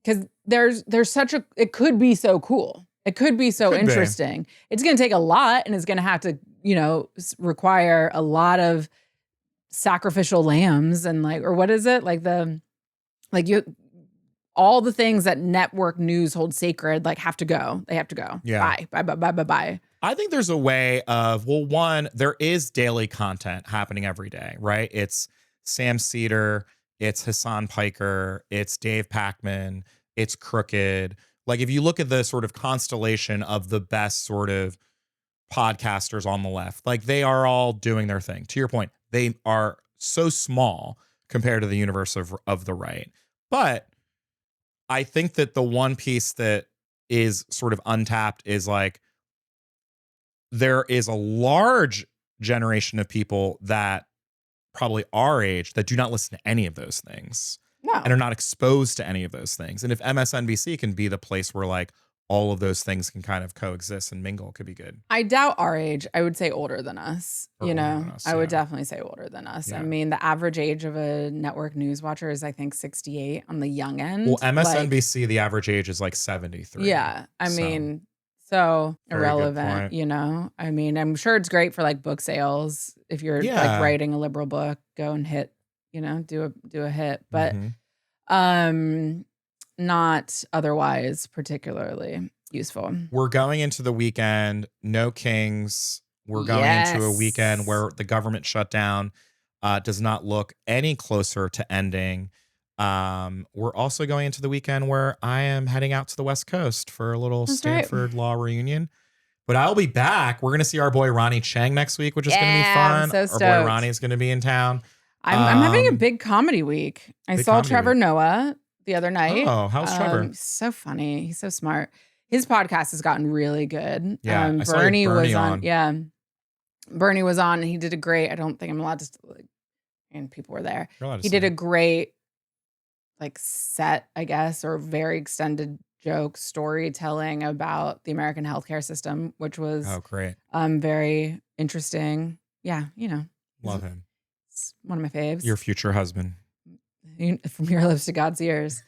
because there's such a, it could be so cool. It could be so interesting. It's going to take a lot and it's going to have to, require a lot of sacrificial lambs and like, or what is it? All the things that network news holds sacred, like have to go. They have to go. Yeah. Bye. I think there's a way of, well, one, there is daily content happening every day, right? It's Sam Cedar, it's Hassan Piker, it's Dave Pacman, it's Crooked. Like if you look at the sort of constellation of the best sort of podcasters on the left, like they are all doing their thing. To your point, they are so small compared to the universe of the right. But I think that the one piece that is sort of untapped is like, there is a large generation of people that probably our age that do not listen to any of those things and are not exposed to any of those things. And if MSNBC can be the place where like all of those things can kind of coexist and mingle, it could be good. I doubt our age. I would say older than us. I would definitely say older than us. Yeah. I mean, the average age of a network news watcher is, I think, 68 on the young end. Well, MSNBC, the average age is like 73. Yeah. I mean, so irrelevant, I mean, I'm sure it's great for like book sales. If you're like writing a liberal book, go and hit, do a hit, but not otherwise particularly useful. We're going into the weekend, no kings. We're going into a weekend where the government shutdown does not look any closer to ending. We're also going into the weekend where I am heading out to the West Coast for a little Stanford Law reunion. But I'll be back. We're going to see our boy Ronnie Chang next week, which is going to be fun. I'm so stoked. Our boy Ronnie is going to be in town. I'm having a big comedy week. I saw Trevor Noah the other night. Oh, how's Trevor? He's so funny. He's so smart. His podcast has gotten really good. Yeah, Bernie was on. Yeah, Bernie was on. And he did a great. I don't think I'm allowed to. And people were there. He did a great set, I guess, or very extended joke storytelling about the American healthcare system, which was great. Very interesting. Yeah, Love him. It's one of my faves. Your future husband. From your lips to God's ears.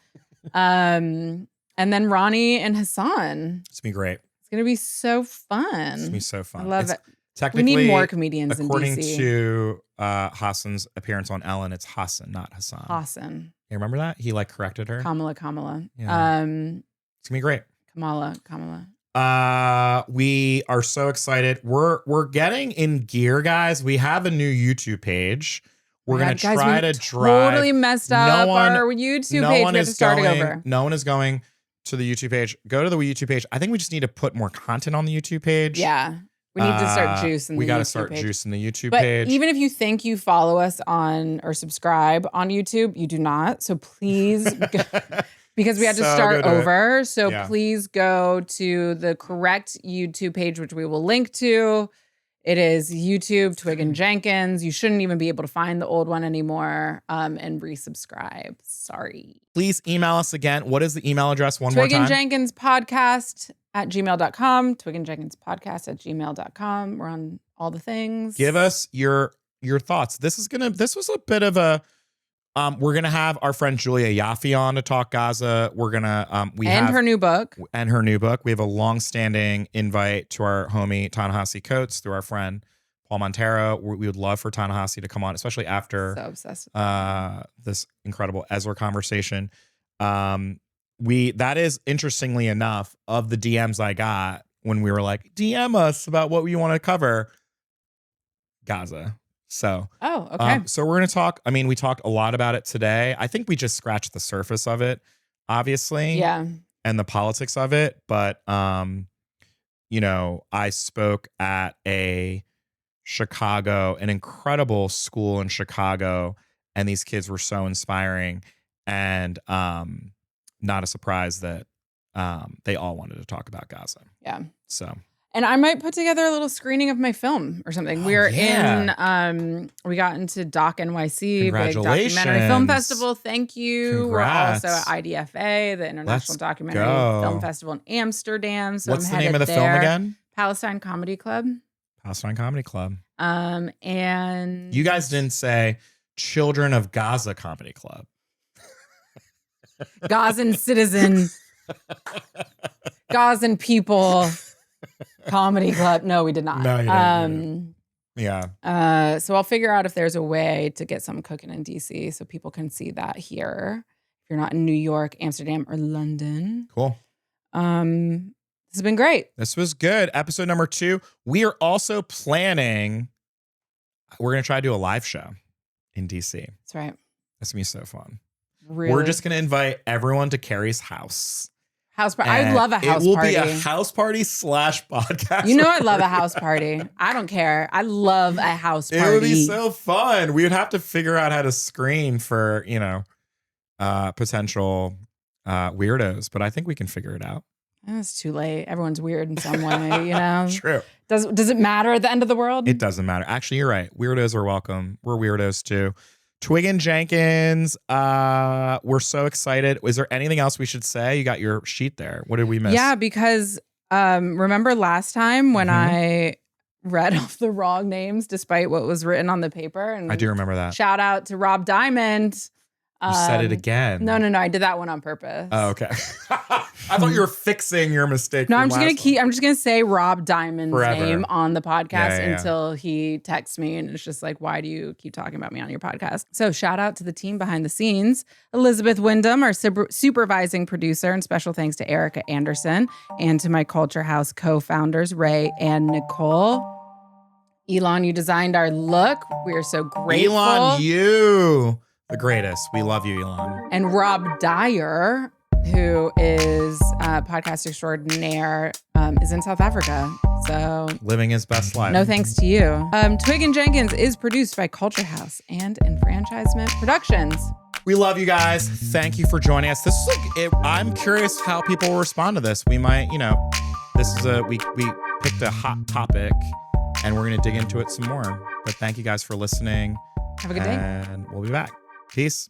And then Ronnie and Hassan. It's gonna be great. It's gonna be so fun. It's gonna be so fun. I love it. Technically, we need more comedians according in DC. to Hassan's appearance on Ellen, it's Hassan, not Hassan. Hassan. You remember that? He like corrected her. Kamala. Yeah. It's gonna be great. Kamala. We are so excited. We're getting in gear, guys. We have a new YouTube page. We're gonna try to drive. Totally messed up our YouTube page. We have to start it over. No one is going to the YouTube page. Go to the YouTube page. I think we just need to put more content on the YouTube page. Yeah. We need to start juicing the YouTube page. We got to start juicing the YouTube but page. Even if you think you follow us on or subscribe on YouTube, you do not. So please, because we had to start over. So please go to the correct YouTube page, which we will link to. It is YouTube, Twig and Jenkins. You shouldn't even be able to find the old one anymore and resubscribe. Sorry. Please email us again. What is the email address one more time? Twig and Jenkins podcast @gmail.com. Twig and Jenkins podcast @gmail.com. We're on all the things. Give us your thoughts. This was a bit of a we're gonna have our friend Julia Yaffe on to talk Gaza. We're gonna her new book. And her new book. We have a long-standing invite to our homie Ta-Nehisi Coates through our friend Paul Montero. We would love for Ta-Nehisi to come on, especially after so obsessed with this incredible Ezra conversation. That is, interestingly enough, of the DMs I got when we were like, DM us about what we want to cover, Gaza. So, okay. So we're going to talk. I mean, we talked a lot about it today. I think we just scratched the surface of it, obviously. Yeah. And the politics of it. But, you know, I spoke at an incredible school in Chicago, and these kids were so inspiring. And not a surprise that they all wanted to talk about Gaza. Yeah. So. And I might put together a little screening of my film or something. We got into Doc NYC, big documentary film festival. Thank you. Congrats. We're also at IDFA, the International Documentary Film Festival in Amsterdam. So what's the name of the film again? Palestine Comedy Club. And you guys didn't say Children of Gaza Comedy Club. Gazan citizen, Gazan people. Comedy club. No, we did not. No, you didn't. Yeah. So I'll figure out if there's a way to get something cooking in DC so people can see that here. If you're not in New York, Amsterdam, or London. Cool. This has been great. This was good. Episode number 2. We are also planning. We're going to try to do a live show in DC. That's right. That's going to be so fun. Really? We're just going to invite everyone to Carrie's house. House party. I love a house party. It will be a house party / podcast. You know I love a house party. I don't care. I love a house party. It would be so fun. We would have to figure out how to screen for, potential weirdos, but I think we can figure it out. It's too late. Everyone's weird in some way, True. Does it matter at the end of the world? It doesn't matter. Actually, you're right. Weirdos are welcome. We're weirdos too. Twig and Jenkins, we're so excited. Is there anything else we should say? You got your sheet there. What did we miss? Yeah, because remember last time when I read off the wrong names despite what was written on the paper? And I do remember that. Shout out to Rob Diamond. You said it again. No. I did that one on purpose. Oh, okay. I thought you were fixing your mistake. No, I'm just gonna say Rob Diamond's name on the podcast until he texts me and it's just like, why do you keep talking about me on your podcast? So shout out to the team behind the scenes, Elizabeth Wyndham, our supervising producer, and special thanks to Erica Anderson, and to my Culture House co-founders, Ray and Nicole. Elon, you designed our look. We are so grateful. Elon, you the greatest. We love you, Elon. And Rob Dyer, who is a podcast extraordinaire, is in South Africa. So living his best life. No thanks to you. Twig and Jenkins is produced by Culture House and Enfranchisement Productions. We love you guys. Thank you for joining us. This is I'm curious how people will respond to this. We might, this is we picked a hot topic and we're going to dig into it some more. But thank you guys for listening. Have a good day. And we'll be back. Peace.